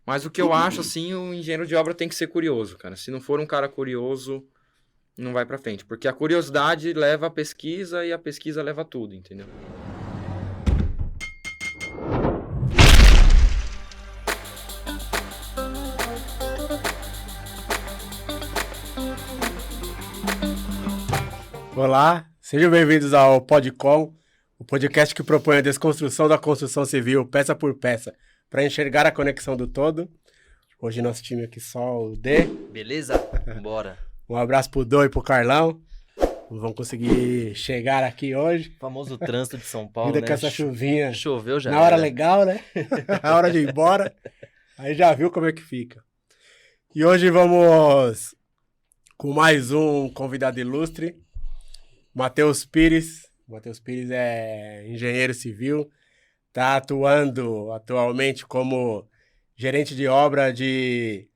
Mas o que eu acho, assim, o engenheiro de obra tem que ser curioso, cara. Se não for um cara curioso, não vai pra frente. Porque a curiosidade leva a pesquisa e a pesquisa leva a tudo, entendeu? Olá, sejam bem-vindos ao Podcom, o podcast que propõe a desconstrução da construção civil, peça por peça, para enxergar a conexão do todo. Hoje nosso time aqui só o D. Beleza? Bora. Um abraço pro Dô e pro Carlão. Não vão conseguir chegar aqui hoje. O famoso trânsito de São Paulo, Ainda né? com essa chuvinha. Choveu já. Na hora legal, né? Na hora de ir embora. Aí já viu como é que fica. E hoje vamos com mais um convidado ilustre. Matheus Pires. Matheus Pires é engenheiro civil, está atuando atualmente como gerente de obra de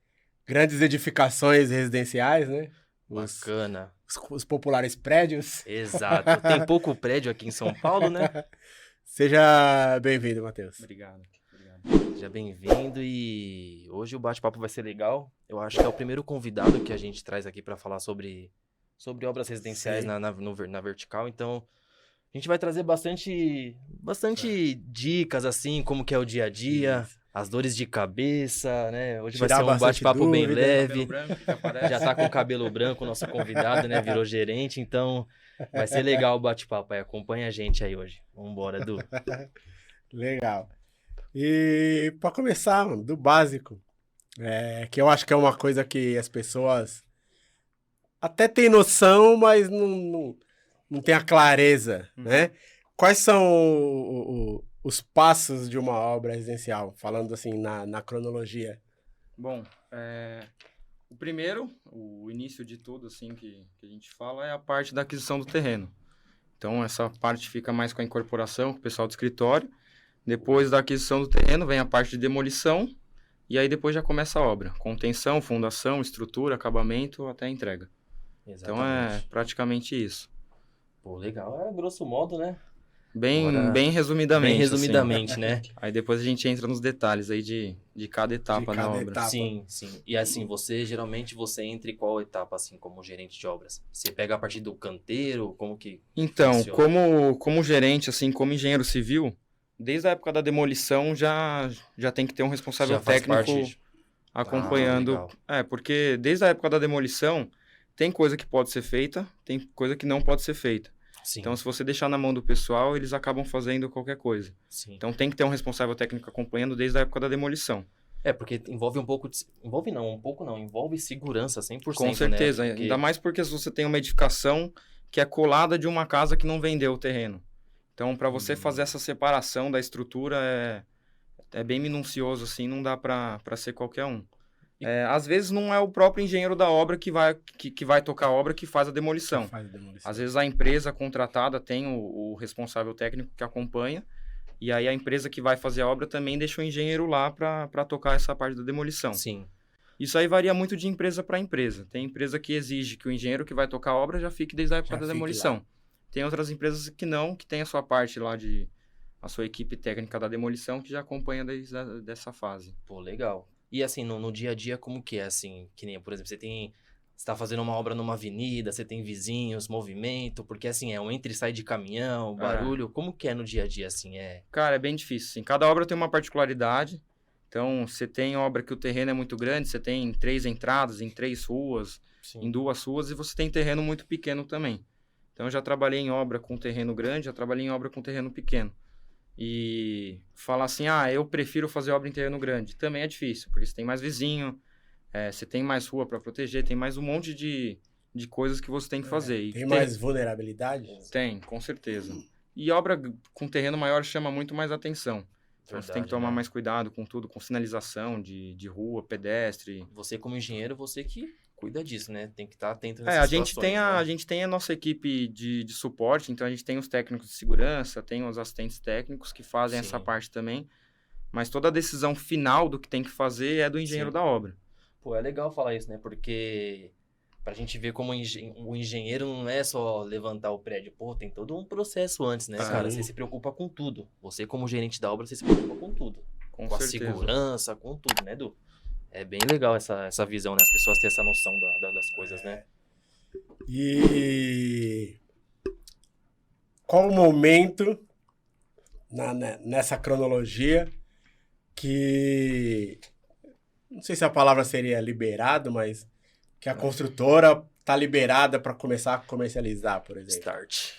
grandes edificações residenciais, né? Bacana. Os populares prédios. Exato. Tem pouco prédio aqui em São Paulo, né? Seja bem-vindo, Matheus. Obrigado. Seja bem-vindo e hoje o bate-papo vai ser legal. Eu acho que é o primeiro convidado que a gente traz aqui para falar sobre obras residenciais na vertical, então a gente vai trazer bastante dicas, assim, como que é o dia a dia, as dores de cabeça, né? Hoje vai ser um bate-papo bem leve, já tá com o cabelo branco o nosso convidado, né? Virou gerente, então vai ser legal o bate-papo aí, acompanha a gente aí hoje. Vambora, Edu. Legal. E para começar, mano, do básico, que eu acho que é uma coisa que as pessoas até têm noção, mas não tem a clareza, né? Quais são os passos de uma obra residencial, falando assim na cronologia? Bom, o primeiro, o início de tudo, assim, que a gente fala é a parte da aquisição do terreno. Então, essa parte fica mais com a incorporação, com o pessoal do escritório. Depois da aquisição do terreno, vem a parte de demolição. E aí, depois já começa a obra. Contenção, fundação, estrutura, acabamento, até a entrega. Exatamente. Então, é praticamente isso. Pô, legal. É grosso modo, né? Bem resumidamente. Bem resumidamente, assim. né? Aí depois a gente entra nos detalhes aí de cada etapa na obra. Etapa. Sim. E assim, geralmente você entra em qual etapa, assim, como gerente de obras? Você pega a partir do canteiro, como que Então, funciona? como gerente, assim, como engenheiro civil, desde a época da demolição já tem que ter um responsável Já faz técnico parte. acompanhando. legal. Porque desde a época da demolição, tem coisa que pode ser feita, tem coisa que não pode ser feita. Sim, Então, se você deixar na mão do pessoal, eles acabam fazendo qualquer coisa. sim. Então, tem que ter um responsável técnico acompanhando desde a época da demolição. Porque envolve um pouco envolve segurança 100%, Com certeza, né? Porque... ainda mais porque se você tem uma edificação que é colada de uma casa que não vendeu o terreno. Então, para você fazer essa separação da estrutura é bem minucioso, assim, não dá para ser qualquer um. Às vezes não é o próprio engenheiro da obra que vai tocar a obra que faz a demolição. Às vezes a empresa contratada tem o responsável técnico que acompanha, e aí a empresa que vai fazer a obra também deixa o engenheiro lá para tocar essa parte da demolição. Sim. Isso aí varia muito de empresa para empresa. Tem empresa que exige que o engenheiro que vai tocar a obra já fique desde a época da demolição. Lá. Tem outras empresas que não, que tem a sua parte lá a sua equipe técnica da demolição que já acompanha desde dessa fase. Pô, legal. E assim, no dia a dia, como que é assim? Que nem, por exemplo, você tá fazendo uma obra numa avenida, você tem vizinhos, movimento, porque assim, é um entra e sai de caminhão, barulho. Como que é no dia a dia, assim? Cara, é bem difícil, assim. Cada obra tem uma particularidade. Então, você tem obra que o terreno é muito grande, você tem 3 entradas em 3 ruas, Sim. em 2 ruas, e você tem terreno muito pequeno também. Então, eu já trabalhei em obra com terreno grande, já trabalhei em obra com terreno pequeno. E falar assim, eu prefiro fazer obra em terreno grande, também é difícil, porque você tem mais vizinho, você tem mais rua para proteger, tem mais um monte de coisas que você tem que fazer. Tem mais vulnerabilidade? Tem, com certeza. E obra com terreno maior chama muito mais atenção. Então, você tem que tomar mais cuidado com tudo, com sinalização de rua, pedestre. Você como engenheiro, você que cuida disso, né? Tem que estar atento a gente tem a nossa equipe de suporte, então a gente tem os técnicos de segurança, tem os assistentes técnicos que fazem essa parte também, mas toda a decisão final do que tem que fazer é do engenheiro da obra. Pô, é legal falar isso, né? Porque pra gente ver como o engenheiro não é só levantar o prédio, pô, tem todo um processo antes, né, cara? Você se preocupa com tudo. Você como gerente da obra, você se preocupa com tudo. Com a certeza. segurança, com tudo, né, Edu? É bem legal essa visão, né? As pessoas terem essa noção das coisas, né? E qual o momento nessa cronologia que, não sei se a palavra seria liberado, mas que a construtora está liberada para começar a comercializar, por exemplo? Start.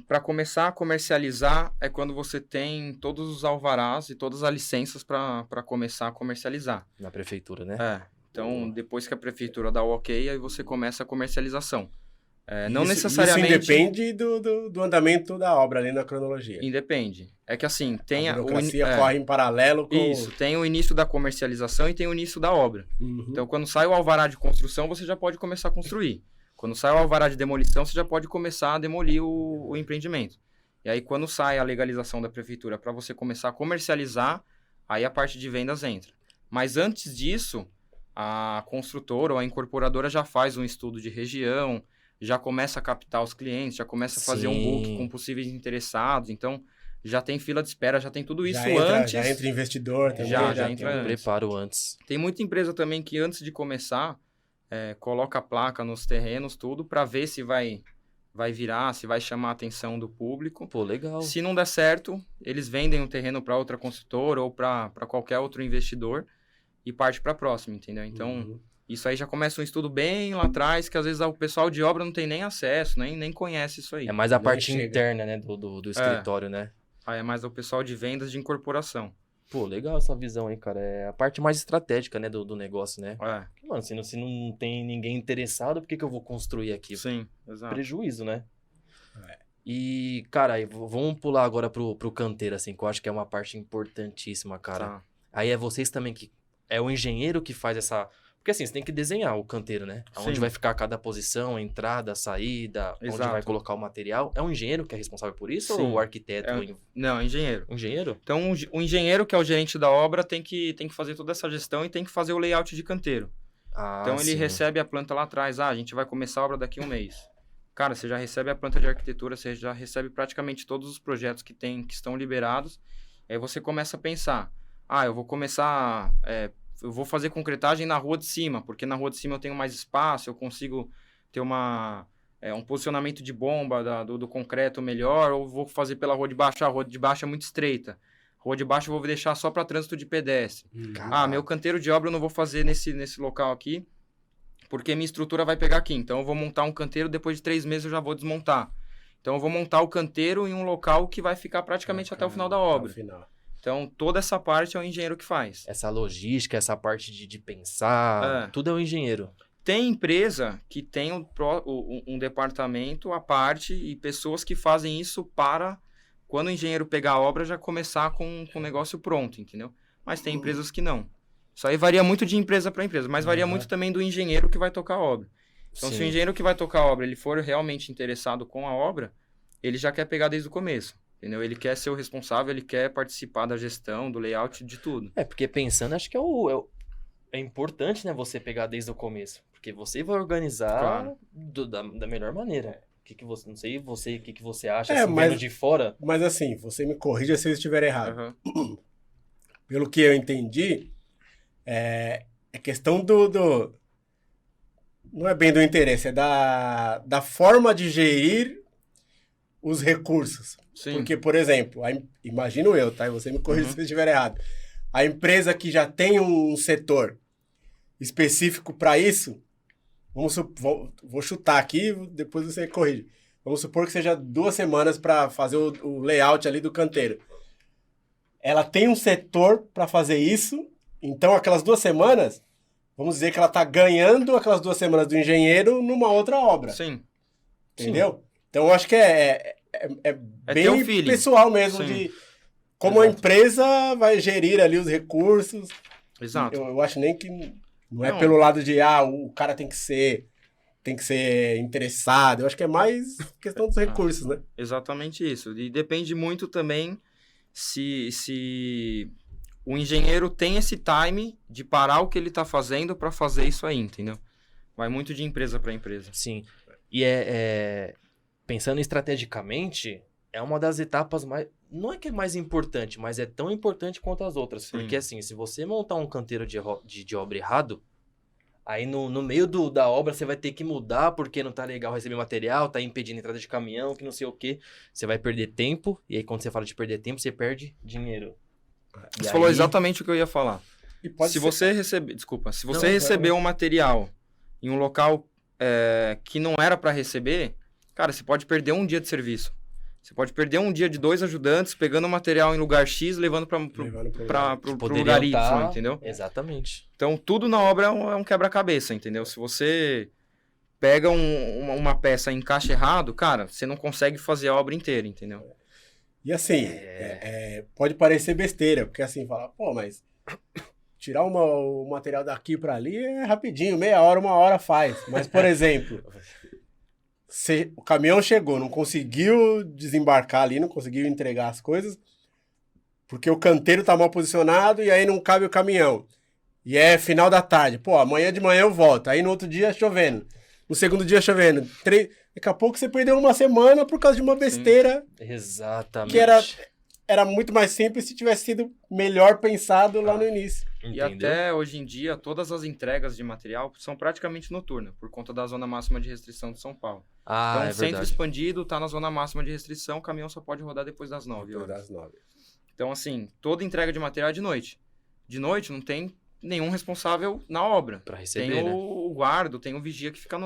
Para começar a comercializar é quando você tem todos os alvarás e todas as licenças para começar a comercializar. Na prefeitura, né? Então, depois que a prefeitura dá o ok, aí você começa a comercialização. Não Isso necessariamente... independe do andamento da obra ali na cronologia. Independe. É que assim, tem a burocracia corre em paralelo com... Isso, tem o início da comercialização e tem o início da obra. Uhum. Então, quando sai o alvará de construção, você já pode começar a construir. Quando sai o alvará de demolição, você já pode começar a demolir o empreendimento. E aí, quando sai a legalização da prefeitura para você começar a comercializar, aí a parte de vendas entra. Mas antes disso, a construtora ou a incorporadora já faz um estudo de região, já começa a captar os clientes, já começa a fazer um book com possíveis interessados. Então, já tem fila de espera, já tem tudo isso antes. Já entra investidor também. Já entra antes. Preparo antes. Tem muita empresa também que antes de começar, coloca a placa nos terrenos, tudo, para ver se vai virar, se vai chamar a atenção do público. Pô, legal. Se não der certo, eles vendem o terreno para outra construtora ou para qualquer outro investidor e parte para a próxima, entendeu? Então, isso aí já começa um estudo bem lá atrás, que às vezes o pessoal de obra não tem nem acesso, nem conhece isso aí. É mais a Nem parte chega. interna, né, do escritório, né? Aí é mais o pessoal de vendas de incorporação. Pô, legal essa visão aí, cara. É a parte mais estratégica, né, do negócio, né? Porque, mano, se não tem ninguém interessado, por que eu vou construir aqui? Sim, exato. Prejuízo, né? E, cara, aí, vamos pular agora pro canteiro, assim, que eu acho que é uma parte importantíssima, cara. Tá. Aí é vocês também que... É o engenheiro que faz essa... Porque, assim, você tem que desenhar o canteiro, né? Onde Sim. vai ficar cada posição, a entrada, a saída, onde Exato. vai colocar o material. É o engenheiro que é responsável por isso Sim. ou o arquiteto? Não, engenheiro. O engenheiro? Então, o engenheiro, que é o gerente da obra, tem que fazer toda essa gestão e tem que fazer o layout de canteiro. Então, ele sim. recebe a planta lá atrás. A gente vai começar a obra daqui a um mês. Cara, você já recebe a planta de arquitetura, você já recebe praticamente todos os projetos que estão liberados. Aí você começa a pensar, eu vou começar... eu vou fazer concretagem na rua de cima, porque na rua de cima eu tenho mais espaço, eu consigo ter um posicionamento de bomba do concreto melhor, ou vou fazer pela rua de baixo. A rua de baixo é muito estreita. Rua de baixo eu vou deixar só para trânsito de pedestre. Meu canteiro de obra eu não vou fazer nesse local aqui, porque minha estrutura vai pegar aqui. Então eu vou montar um canteiro, depois de 3 meses eu já vou desmontar. Então eu vou montar o canteiro em um local que vai ficar praticamente até o final da obra. Então, toda essa parte é o engenheiro que faz. Essa logística, essa parte de pensar, tudo é o engenheiro. Tem empresa que tem um departamento à parte e pessoas que fazem isso para, quando o engenheiro pegar a obra, já começar com o negócio pronto, entendeu? Mas tem empresas que não. Isso aí varia muito de empresa para empresa, mas varia muito também do engenheiro que vai tocar a obra. Então, se o engenheiro que vai tocar a obra ele for realmente interessado com a obra, ele já quer pegar desde o começo. Entendeu? Ele quer ser o responsável, ele quer participar da gestão, do layout, de tudo. Porque pensando, acho que é importante, né, você pegar desde o começo. Porque você vai organizar da melhor maneira. Não sei o que você acha, vendo de fora. Mas assim, você me corrija se eu estiver errado. Pelo que eu entendi, é questão não é bem do interesse, é da forma de gerir os recursos. Sim. Porque, por exemplo, imagino eu, tá? E você me corrija se eu estiver errado. A empresa que já tem um setor específico para isso, vou chutar aqui, depois você corrige. Vamos supor que seja 2 semanas para fazer o layout ali do canteiro. Ela tem um setor para fazer isso, então aquelas 2 semanas, vamos dizer que ela está ganhando aquelas 2 semanas do engenheiro numa outra obra. Sim. Entendeu? Sim. Então, eu acho que é bem pessoal mesmo. Sim. De como a empresa vai gerir ali os recursos. Exato. Eu acho nem que não é pelo lado de o cara tem que ser interessado. Eu acho que é mais questão dos recursos, né? Exatamente isso. E depende muito também se o engenheiro tem esse time de parar o que ele está fazendo para fazer isso aí, entendeu? Vai muito de empresa para empresa. Sim. E pensando estrategicamente, é uma das etapas mais... Não é que é mais importante, mas é tão importante quanto as outras. Sim. Porque assim, se você montar um canteiro de obra errado, aí no meio da obra você vai ter que mudar porque não tá legal receber material, tá impedindo a entrada de caminhão, que não sei o quê. Você vai perder tempo, e aí quando você fala de perder tempo, você perde dinheiro. Você falou exatamente o que eu ia falar. E pode Se ser- você receber, desculpa, se você Não, receber um material em um local que não era para receber, cara, você pode perder um dia de serviço. Você pode perder um dia de 2 ajudantes pegando o material em lugar X, levando para levando pro- pro lugar Y, tá... entendeu? Exatamente. Então, tudo na obra é um quebra-cabeça, entendeu? Se você pega uma peça e encaixa errado, cara, você não consegue fazer a obra inteira, entendeu? E assim, pode parecer besteira, porque assim, fala, pô, mas tirar o material daqui pra ali é rapidinho, meia hora, 1 hora faz. Mas, por exemplo, o caminhão chegou, não conseguiu desembarcar ali, não conseguiu entregar as coisas, porque o canteiro tá mal posicionado e aí não cabe o caminhão. E é final da tarde. Pô, amanhã de manhã eu volto. Aí no outro dia chovendo. No segundo dia chovendo. Daqui a pouco você perdeu uma semana por causa de uma besteira Exatamente. que era muito mais simples se tivesse sido melhor pensado lá no início. E Entendeu? até hoje em dia, todas as entregas de material são praticamente noturnas, por conta da zona máxima de restrição de São Paulo. Ah, Então, é o centro verdade. expandido tá na zona máxima de restrição, o caminhão só pode rodar depois das 9 horas. Das 9. Então, assim, toda entrega de material é de noite. De noite não tem nenhum responsável na obra. Pra receber, Tem né? o guarda, tem o vigia que fica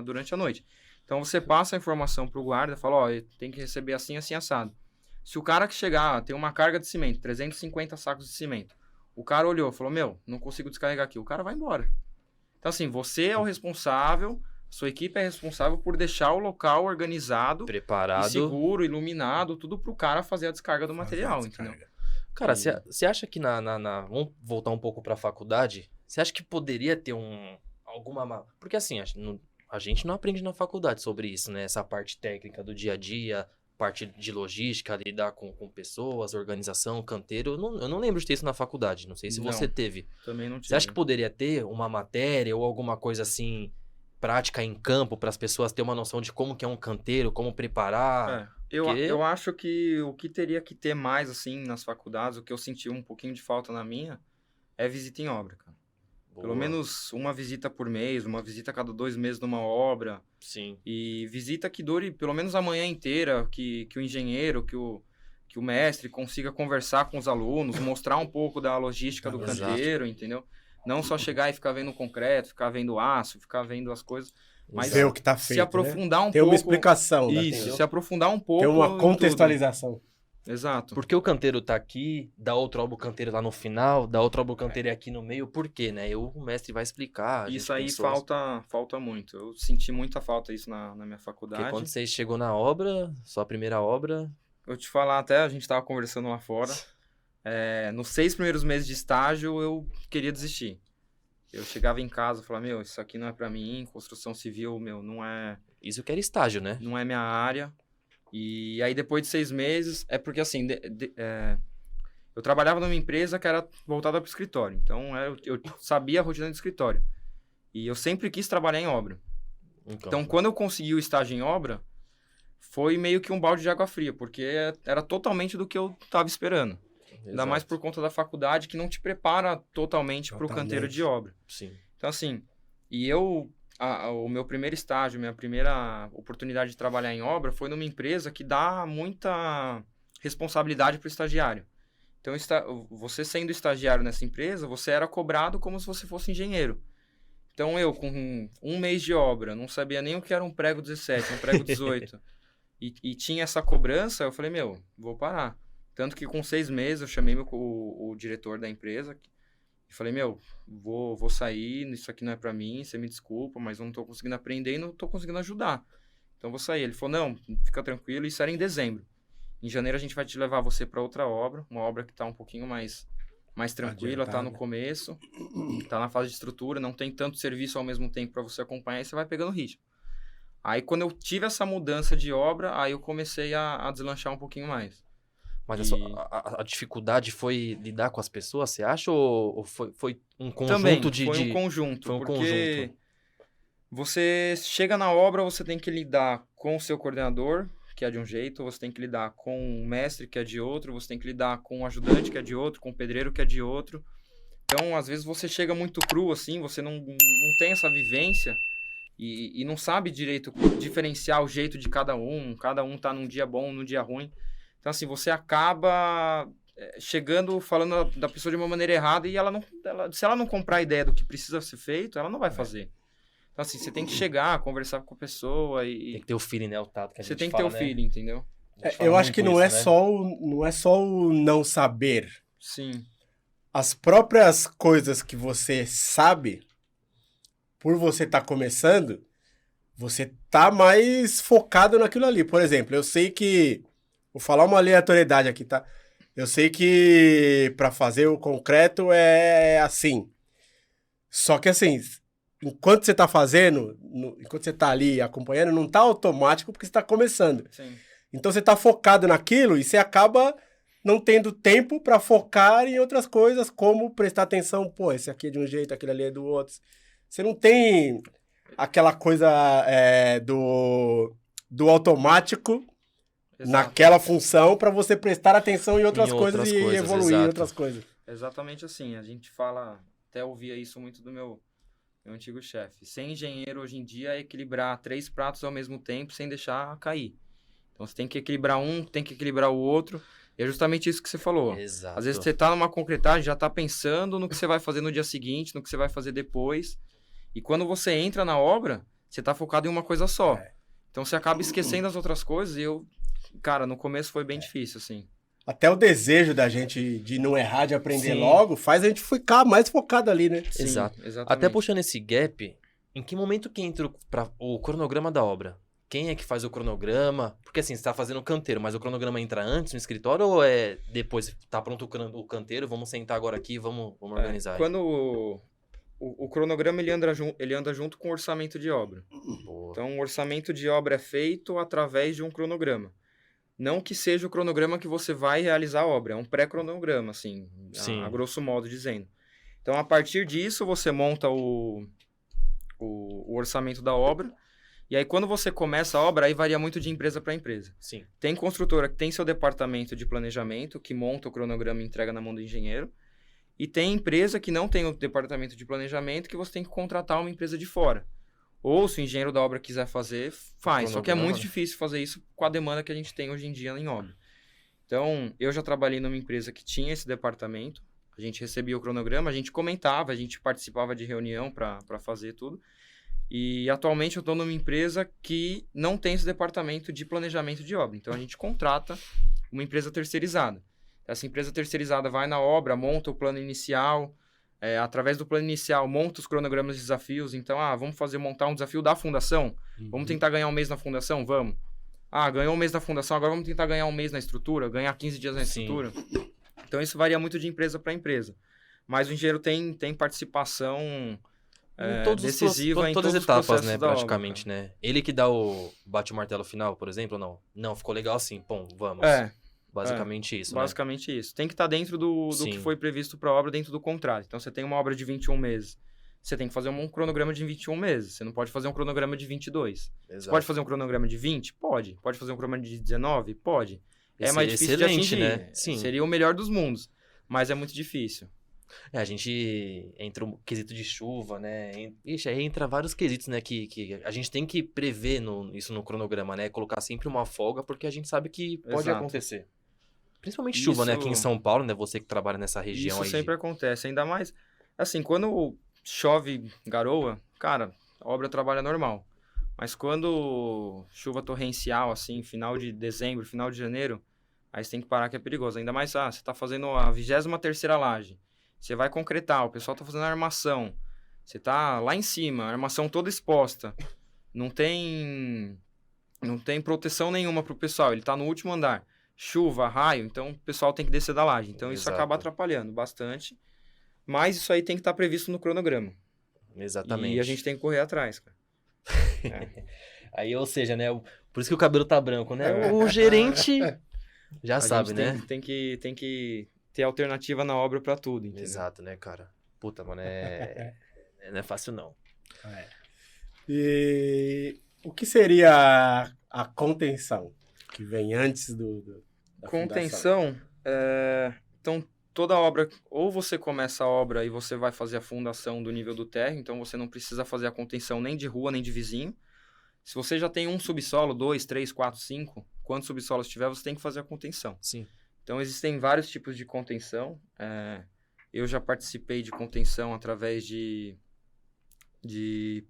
durante a noite. Então, você passa a informação pro guarda, fala, ó, tem que receber assim, assim, assado. Se o cara que chegar, tem uma carga de cimento, 350 sacos de cimento, o cara olhou, falou, meu, não consigo descarregar aqui, o cara vai embora. Então, assim, você é o responsável, sua equipe é responsável por deixar o local organizado, Preparado. e seguro, iluminado, tudo pro cara fazer a descarga do material, entendeu? Cara, você acha que vamos voltar um pouco pra faculdade? Você acha que poderia ter alguma... Porque assim, a gente não aprende na faculdade sobre isso, né? Essa parte técnica do dia a dia, parte de logística, lidar com pessoas, organização, canteiro. Eu não lembro de ter isso na faculdade. Não sei se Não. você teve. Também não Você tinha. acha que poderia ter uma matéria ou alguma coisa assim, prática em campo, para as pessoas terem uma noção de como que é um canteiro, como preparar? Eu acho que o que teria que ter mais, assim, nas faculdades, o que eu senti um pouquinho de falta na minha, é visita em obra, cara. Pelo Boa. menos uma visita por mês, uma visita a cada 2 meses numa obra. Sim. E visita que dure pelo menos a manhã inteira, que o engenheiro, que o mestre consiga conversar com os alunos, mostrar um pouco da logística do Exato. canteiro, entendeu? Não só chegar e ficar vendo o concreto, ficar vendo aço, ficar vendo as coisas, mas Ver o que tá feito, se aprofundar um Tem pouco... uma explicação. Isso, entendeu? se aprofundar um pouco... Tem uma em tudo. contextualização. Exato. Porque o canteiro tá aqui, da outra obra o canteiro lá no final, da outra obra o canteiro é aqui no meio, por quê, né? O mestre vai explicar. a gente Isso aí pensou assim. falta muito. Eu senti muita falta isso na minha Porque faculdade. quando você chegou na obra, sua primeira obra... Eu te falar até, a gente tava conversando lá fora, nos 6 primeiros meses de estágio eu queria desistir. Eu chegava em casa e falava, meu, isso aqui não é pra mim, construção civil, meu, não é Isso que era estágio, né? minha área. E aí depois de 6 meses, é porque assim, eu trabalhava numa empresa que era voltada para o escritório, então eu sabia a rotina do escritório. E eu sempre quis trabalhar em obra. Então, quando eu consegui o estágio em obra, foi meio que um balde de água fria, porque era totalmente do que eu estava esperando. Ainda mais por conta da faculdade, que não te prepara totalmente para o canteiro de obra. Sim. Então, assim, o meu primeiro estágio, minha primeira oportunidade de trabalhar em obra foi numa empresa que dá muita responsabilidade para o estagiário. Então, você sendo estagiário nessa empresa, você era cobrado como se você fosse engenheiro. Então, eu, com 1 mês de obra, não sabia nem o que era um prego 17, um prego 18, e tinha essa cobrança, eu falei, meu, vou parar. Tanto que com 6 meses, eu chamei o diretor da empresa e falei, meu, vou sair, isso aqui não é pra mim, você me desculpa, mas eu não tô conseguindo aprender e não tô conseguindo ajudar. Então, eu vou sair. Ele falou, não, fica tranquilo, isso era em dezembro. Em janeiro, a gente vai te levar você para outra obra, uma obra que tá um pouquinho mais tranquila, tá no começo, tá na fase de estrutura, não tem tanto serviço ao mesmo tempo para você acompanhar e você vai pegando ritmo. Aí, quando eu tive essa mudança de obra, aí eu comecei a deslanchar um pouquinho mais. Mas a dificuldade foi lidar com as pessoas, você acha? Ou foi um conjunto Também, de... foi um conjunto, Foi um porque conjunto. você chega na obra, você tem que lidar com o seu coordenador, que é de um jeito, você tem que lidar com o mestre, que é de outro, você tem que lidar com o ajudante, que é de outro, com o pedreiro, que é de outro. Então, às vezes, você chega muito cru, assim, você não tem essa vivência e não sabe direito diferenciar o jeito de cada um tá num dia bom, num dia ruim. Então, assim, você acaba chegando, falando da pessoa de uma maneira errada e se ela não comprar a ideia do que precisa ser feito, ela não vai fazer. Então, assim, você tem que chegar, conversar com a pessoa e... Tem que ter o feeling, né? O tato que a Você gente tem que fala, ter o né? feeling, entendeu? Eu acho que não é isso, né? não é só o não saber. Sim. As próprias coisas que você sabe, por você estar começando, você tá mais focado naquilo ali. Por exemplo, eu sei que... Vou falar uma aleatoriedade aqui, tá? Eu sei que para fazer o concreto é assim. Só que assim, enquanto você tá fazendo, enquanto você tá ali acompanhando, não tá automático porque você tá começando. Sim. Então você tá focado naquilo e você acaba não tendo tempo para focar em outras coisas, como prestar atenção, pô, esse aqui é de um jeito, aquele ali é do outro. Você não tem aquela coisa do automático Exato. naquela função para você prestar atenção em outras coisas e evoluir em exato. outras coisas. Exatamente assim. A gente fala, até ouvia isso muito do meu antigo chefe. Ser engenheiro hoje em dia é equilibrar 3 pratos ao mesmo tempo sem deixar cair. Então você tem que equilibrar um, tem que equilibrar o outro. E é justamente isso que você falou. Exato. Às vezes você tá numa concretagem, já tá pensando no que você vai fazer no dia seguinte, no que você vai fazer depois. E quando você entra na obra, você tá focado em uma coisa só. Então você acaba esquecendo as outras coisas e cara, no começo foi bem difícil, assim. Até o desejo da gente de não errar, de aprender Sim. logo, faz a gente ficar mais focado ali, né? Sim, Exato. exatamente. Até puxando esse gap, em que momento que entra o cronograma da obra? Quem é que faz o cronograma? Porque assim, você tá fazendo o canteiro, mas o cronograma entra antes no escritório ou é depois? Tá pronto o canteiro, vamos sentar agora aqui, vamos organizar. aí? Quando o cronograma ele anda junto com o orçamento de obra. Boa. Então, o orçamento de obra é feito através de um cronograma. Não que seja o cronograma que você vai realizar a obra, é um pré-cronograma, assim, Sim. a grosso modo dizendo. Então, a partir disso, você monta o orçamento da obra, e aí quando você começa a obra, aí varia muito de empresa para empresa. Sim. Tem construtora que tem seu departamento de planejamento, que monta o cronograma e entrega na mão do engenheiro, e tem empresa que não tem o departamento de planejamento, que você tem que contratar uma empresa de fora. Ou se o engenheiro da obra quiser fazer, faz. Só que é muito difícil fazer isso com a demanda que a gente tem hoje em dia em obra. Então, eu já trabalhei numa empresa que tinha esse departamento. A gente recebia o cronograma, a gente comentava, a gente participava de reunião para fazer tudo. E atualmente eu estou numa empresa que não tem esse departamento de planejamento de obra. Então, a gente contrata uma empresa terceirizada. Essa empresa terceirizada vai na obra, monta o plano inicial... através do plano inicial, monta os cronogramas de desafios. Então, vamos montar um desafio da fundação? Vamos tentar ganhar um mês na fundação? Vamos. Ganhou um mês na fundação, agora vamos tentar ganhar um mês na estrutura, ganhar 15 dias na estrutura. Então, isso varia muito de empresa para empresa. Mas o engenheiro tem participação decisiva em todas as etapas, né, da praticamente, obra, né? Ele que dá bate o martelo final, por exemplo, ou não? Não, ficou legal assim, pum, vamos. Basicamente isso, basicamente isso. Tem que estar dentro do que foi previsto para a obra, dentro do contrato. Então, você tem uma obra de 21 meses. Você tem que fazer um cronograma de 21 meses. Você não pode fazer um cronograma de 22. Exato. Você pode fazer um cronograma de 20? Pode. Pode fazer um cronograma de 19? Pode. É mais difícil de excelente, atingir. né? Sim. Seria o melhor dos mundos. Mas é muito difícil. A gente entra um quesito de chuva, né? Ixi, aí entra vários quesitos, né? Que a gente tem que prever isso no cronograma, né? Colocar sempre uma folga, porque a gente sabe que pode acontecer. Principalmente chuva, né? Aqui em São Paulo, né? Você que trabalha nessa região isso aí. Isso sempre acontece. Ainda mais, assim, quando chove, garoa, cara, a obra trabalha normal. Mas quando chuva torrencial, assim, final de dezembro, final de janeiro, aí você tem que parar que é perigoso. Ainda mais, você tá fazendo a 23ª laje. Você vai concretar, o pessoal tá fazendo a armação. Você tá lá em cima, a armação toda exposta. Não tem proteção nenhuma pro pessoal, ele tá no último andar. Chuva, raio, então o pessoal tem que descer da laje. Então isso acaba atrapalhando bastante. Mas isso aí tem que estar previsto no cronograma. Exatamente. E a gente tem que correr atrás, cara. Aí, ou seja, né? Por isso que o cabelo tá branco, né? O gerente já sabe, né? Tem que ter alternativa na obra pra tudo, entendeu? Exato, né, cara? Puta, mano, não é fácil não. E o que seria a contenção? que vem antes da Contenção, então toda obra, ou você começa a obra e você vai fazer a fundação do nível do térreo, então você não precisa fazer a contenção nem de rua, nem de vizinho. Se você já tem um subsolo, 2, 3, 4, 5, quantos subsolos tiver, você tem que fazer a contenção. Sim. Então existem vários tipos de contenção. Eu já participei de contenção através de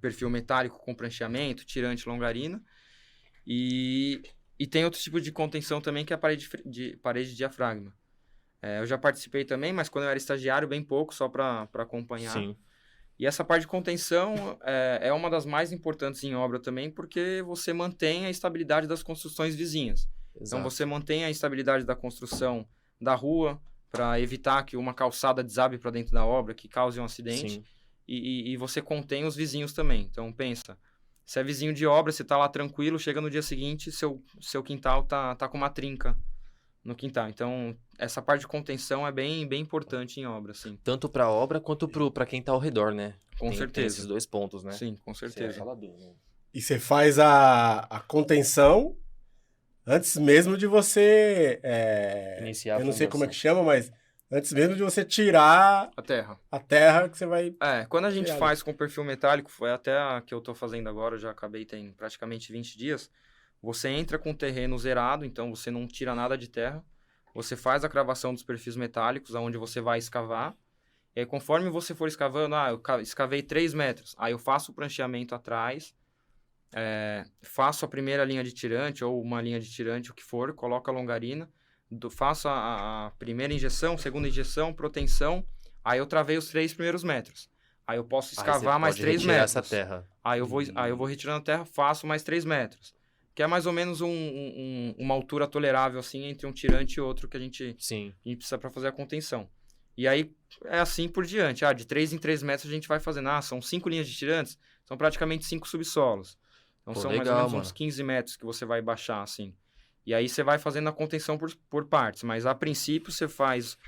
perfil metálico com prancheamento, tirante, longarina. E tem outro tipo de contenção também, que é a parede de diafragma. Eu já participei também, mas quando eu era estagiário, bem pouco, só para acompanhar. Sim. E essa parte de contenção é uma das mais importantes em obra também, porque você mantém a estabilidade das construções vizinhas. Exato. Então, você mantém a estabilidade da construção da rua, para evitar que uma calçada desabe para dentro da obra, que cause um acidente. Sim. E você contém os vizinhos também. Então, pensa, se é vizinho de obra, você está lá tranquilo, chega no dia seguinte, seu quintal tá com uma trinca no quintal. Então, essa parte de contenção é bem, bem importante em obra, sim. Tanto para a obra quanto para quem tá ao redor, né? Com Tem certeza. esses dois pontos, né? Sim, com certeza. E você faz a contenção antes mesmo de você... Iniciar a eu não sei como é que fundação. chama, mas antes mesmo de você tirar A terra. a terra que você vai... Quando a gente Criado. faz com perfil metálico, foi até a que eu estou fazendo agora, eu já acabei, tem praticamente 20 dias, você entra com o terreno zerado, então você não tira nada de terra, você faz a cravação dos perfis metálicos, aonde você vai escavar, e aí conforme você for escavando, eu escavei 3 metros, aí eu faço o prancheamento atrás, faço a primeira linha de tirante, ou uma linha de tirante, o que for, coloco a longarina, faço a primeira injeção, segunda injeção, proteção, aí eu travei os 3 primeiros metros. Aí eu posso escavar mais 3 metros. Essa terra. Aí eu vou retirando a terra, faço mais 3 metros. Que é mais ou menos uma altura tolerável, assim, entre um tirante e outro que a gente precisa para fazer a contenção. E aí é assim por diante. De 3 em 3 metros a gente vai fazendo. São 5 linhas de tirantes, são praticamente 5 subsolos. Então são legal, mais ou menos mano. uns 15 metros que você vai baixar, assim. E aí você vai fazendo a contenção por partes. Mas a princípio você faz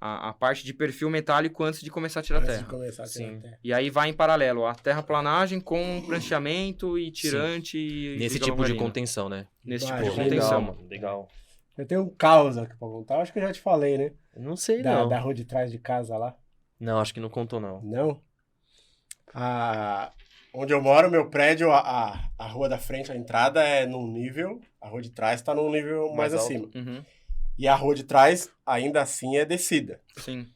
a parte de perfil metálico antes de começar a tirar antes terra. de começar a tirar terra. E aí vai em paralelo a terraplanagem com prancheamento e tirante. E nesse tipo de contenção, né? Nesse tipo Legal, de contenção. Legal, mano. Legal. Eu tenho um caos aqui pra contar. Acho que eu já te falei, né? Não sei, Da não. rua de trás de casa lá. Não, acho que não contou, não. Não? Onde eu moro, meu prédio, a rua da frente, a entrada é num nível, a rua de trás tá num nível mais alto. acima. Uhum. E a rua de trás, ainda assim, é descida. Sim.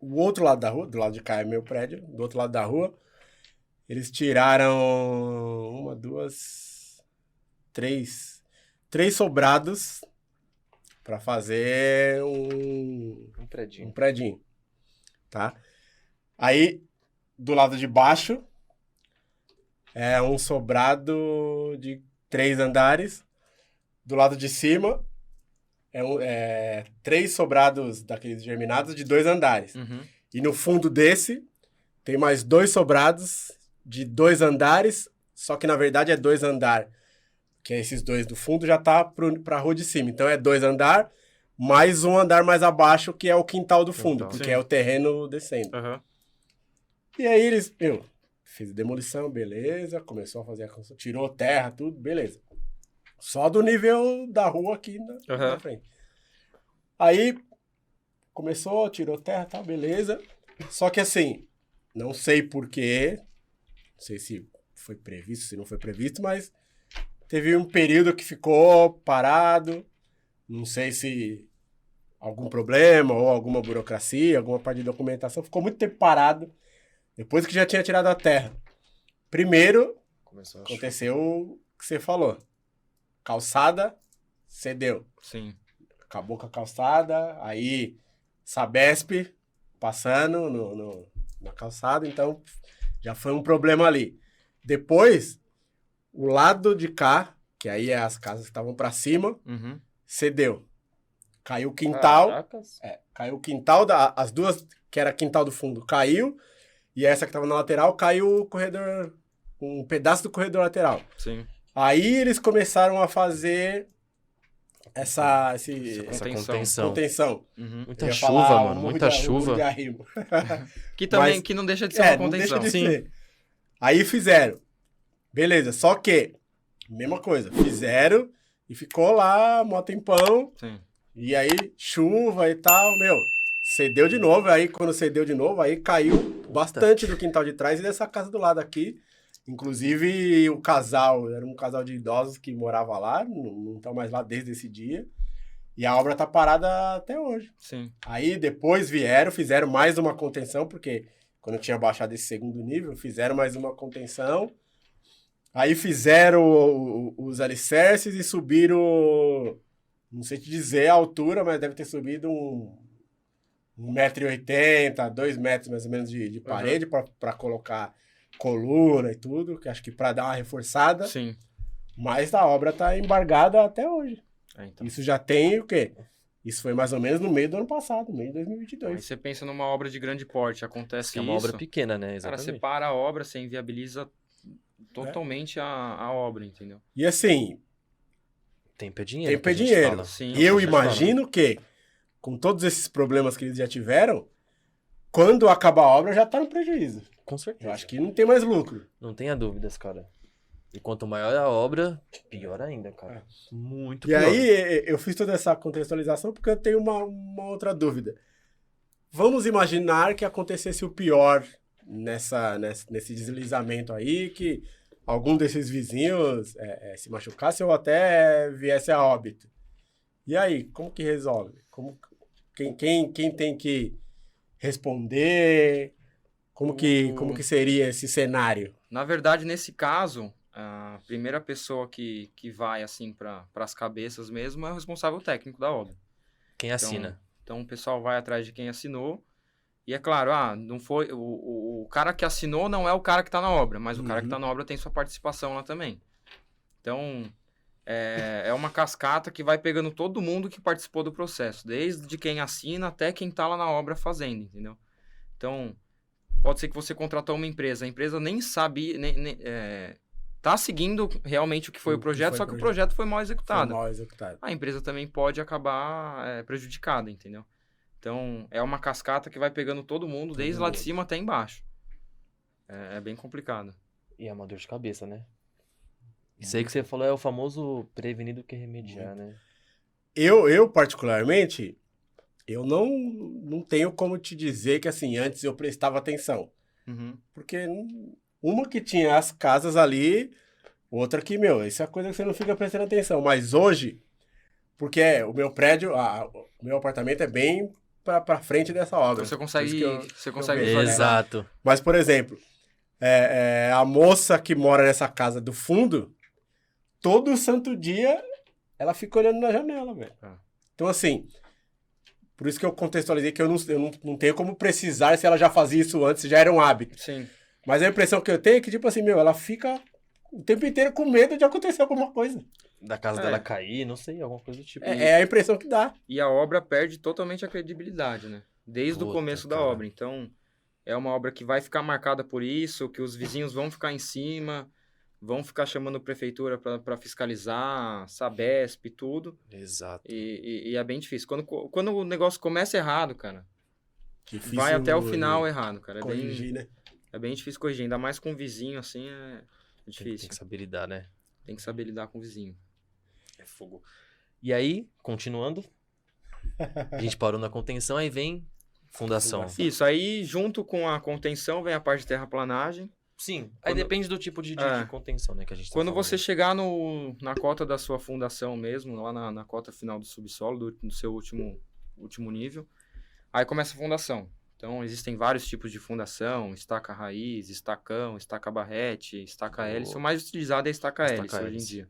O outro lado da rua, do lado de cá é meu prédio, do outro lado da rua, eles tiraram 1, 2, 3 sobrados pra fazer um predinho, tá? Aí, do lado de baixo, é um sobrado de 3 andares. Do lado de cima, 3 sobrados daqueles germinados de 2 andares. Uhum. E no fundo desse, tem mais 2 sobrados de 2 andares, só que na verdade é 2 andares. Que esses 2 do fundo já tá pra rua de cima. Então é 2 andares, mais um andar mais abaixo, que é o quintal do fundo, porque Sim. é o terreno descendo. Uhum. E aí eles, fez a demolição, beleza, começou a fazer a construção, tirou terra, tudo, beleza. Só do nível da rua aqui na frente. Aí, começou, tirou terra, tá, beleza. Só que assim, não sei porquê, não sei se foi previsto, se não foi previsto, mas teve um período que ficou parado, não sei se algum problema ou alguma burocracia, alguma parte de documentação, ficou muito tempo parado, depois que já tinha tirado a terra. Primeiro, aconteceu o que você falou. Calçada, cedeu. Sim. Acabou com a calçada, aí Sabesp passando na calçada, então já foi um problema ali. Depois, o lado de cá, que aí é as casas que estavam para cima, Uhum. cedeu. Caiu o quintal. Caracas. Caiu o quintal, as duas, que era quintal do fundo, caiu. E essa que estava na lateral, caiu o corredor, um pedaço do corredor lateral. Sim. Aí eles começaram a fazer essa contenção. Uhum. Muita chuva, mano. Muita chuva. Que também que não deixa de ser uma contenção. Não deixa de ser. Aí fizeram. Beleza, só que, mesma coisa, fizeram e ficou lá, mó tempão, Sim. e aí chuva e tal, cedeu de novo, aí quando cedeu de novo, aí caiu bastante do quintal de trás e dessa casa do lado aqui. Inclusive o casal, era um casal de idosos que morava lá, não estão mais lá desde esse dia. E a obra tá parada até hoje. Sim. Aí depois fizeram mais uma contenção, porque quando eu tinha baixado esse segundo nível, fizeram mais uma contenção. Aí fizeram os alicerces e subiram, não sei te dizer a altura, mas deve ter subido 1,80 m, 2 metros mais ou menos de parede para colocar coluna e tudo, que acho que para dar uma reforçada. Sim. Mas a obra tá embargada até hoje. Então. Isso já tem o quê? Isso foi mais ou menos no meio do ano passado, meio de 2022. Aí você pensa numa obra de grande porte, acontece Que é isso. uma obra pequena, né? Cara, Exatamente. você para a obra, você inviabiliza totalmente a obra, entendeu? E assim... Tempo é dinheiro. Tempo é dinheiro. Fala. Sim, E eu a gente imagino que, com todos esses problemas que eles já tiveram, quando acabar a obra já tá no prejuízo. Com certeza. Eu acho que não tem mais lucro. Não tenha dúvidas, cara. E quanto maior a obra, pior ainda, cara. Muito E pior. aí, eu fiz toda essa contextualização porque eu tenho uma outra dúvida. Vamos imaginar que acontecesse o pior nesse deslizamento aí, que algum desses vizinhos se machucasse ou até viesse a óbito. E aí, como que resolve? Quem tem que responder? Como que seria esse cenário? Na verdade, nesse caso, a primeira pessoa que vai assim para as cabeças mesmo é o responsável técnico da obra. Quem assina? Então o pessoal vai atrás de quem assinou. E é claro, não foi o cara que assinou não é o cara que está na obra, mas o cara que está na obra tem sua participação lá também. Então é uma cascata que vai pegando todo mundo que participou do processo, desde quem assina até quem está lá na obra fazendo, entendeu? Então pode ser que você contratou uma empresa, a empresa nem sabia, tá seguindo realmente o que foi o projeto, só que o projeto foi mal executado. A empresa também pode acabar prejudicada, entendeu? Então, é uma cascata que vai pegando todo mundo, desde lá de cima até embaixo. É bem complicado. E é uma dor de cabeça, né? Isso aí que você falou é o famoso prevenir do que remediar, né? Eu particularmente, eu não tenho como te dizer que, assim, antes eu prestava atenção. Uhum. Porque uma que tinha as casas ali, outra que, isso é coisa que você não fica prestando atenção. Mas hoje, porque o meu prédio, o meu apartamento é bem pra frente dessa obra. Então você consegue visualizar. Exato. Mas, por exemplo, a moça que mora nessa casa do fundo, todo santo dia, ela fica olhando na janela, velho. Então, assim, por isso que eu contextualizei que eu não tenho como precisar se ela já fazia isso antes, se já era um hábito. Sim. Mas a impressão que eu tenho é que, tipo assim, ela fica o tempo inteiro com medo de acontecer alguma coisa. Da casa dela cair, não sei, alguma coisa do tipo. É a impressão que dá. E a obra perde totalmente a credibilidade, né? Desde o começo da obra. Então, é uma obra que vai ficar marcada por isso, que os vizinhos vão ficar em cima, vão ficar chamando a prefeitura para fiscalizar, Sabesp, tudo. Exato. E é bem difícil. Quando o negócio começa errado, cara, difícil vai até o final errado, cara. Corrigir, né? É bem difícil corrigir, ainda mais com um vizinho, assim, é difícil. Tem que saber lidar, né? Tem que saber lidar com o vizinho. É fogo. E aí, continuando, a gente parou na contenção, aí vem fundação. Isso, aí junto com a contenção vem a parte de terraplanagem. Sim, aí depende do tipo de contenção, né, que a gente tá Quando falando. você chegar na cota da sua fundação mesmo, lá na cota final do subsolo, do seu último nível, aí começa a fundação. Então, existem vários tipos de fundação, estaca raiz, estacão, estaca barrete, estaca hélice. O mais utilizado é a estaca hélice hoje em dia.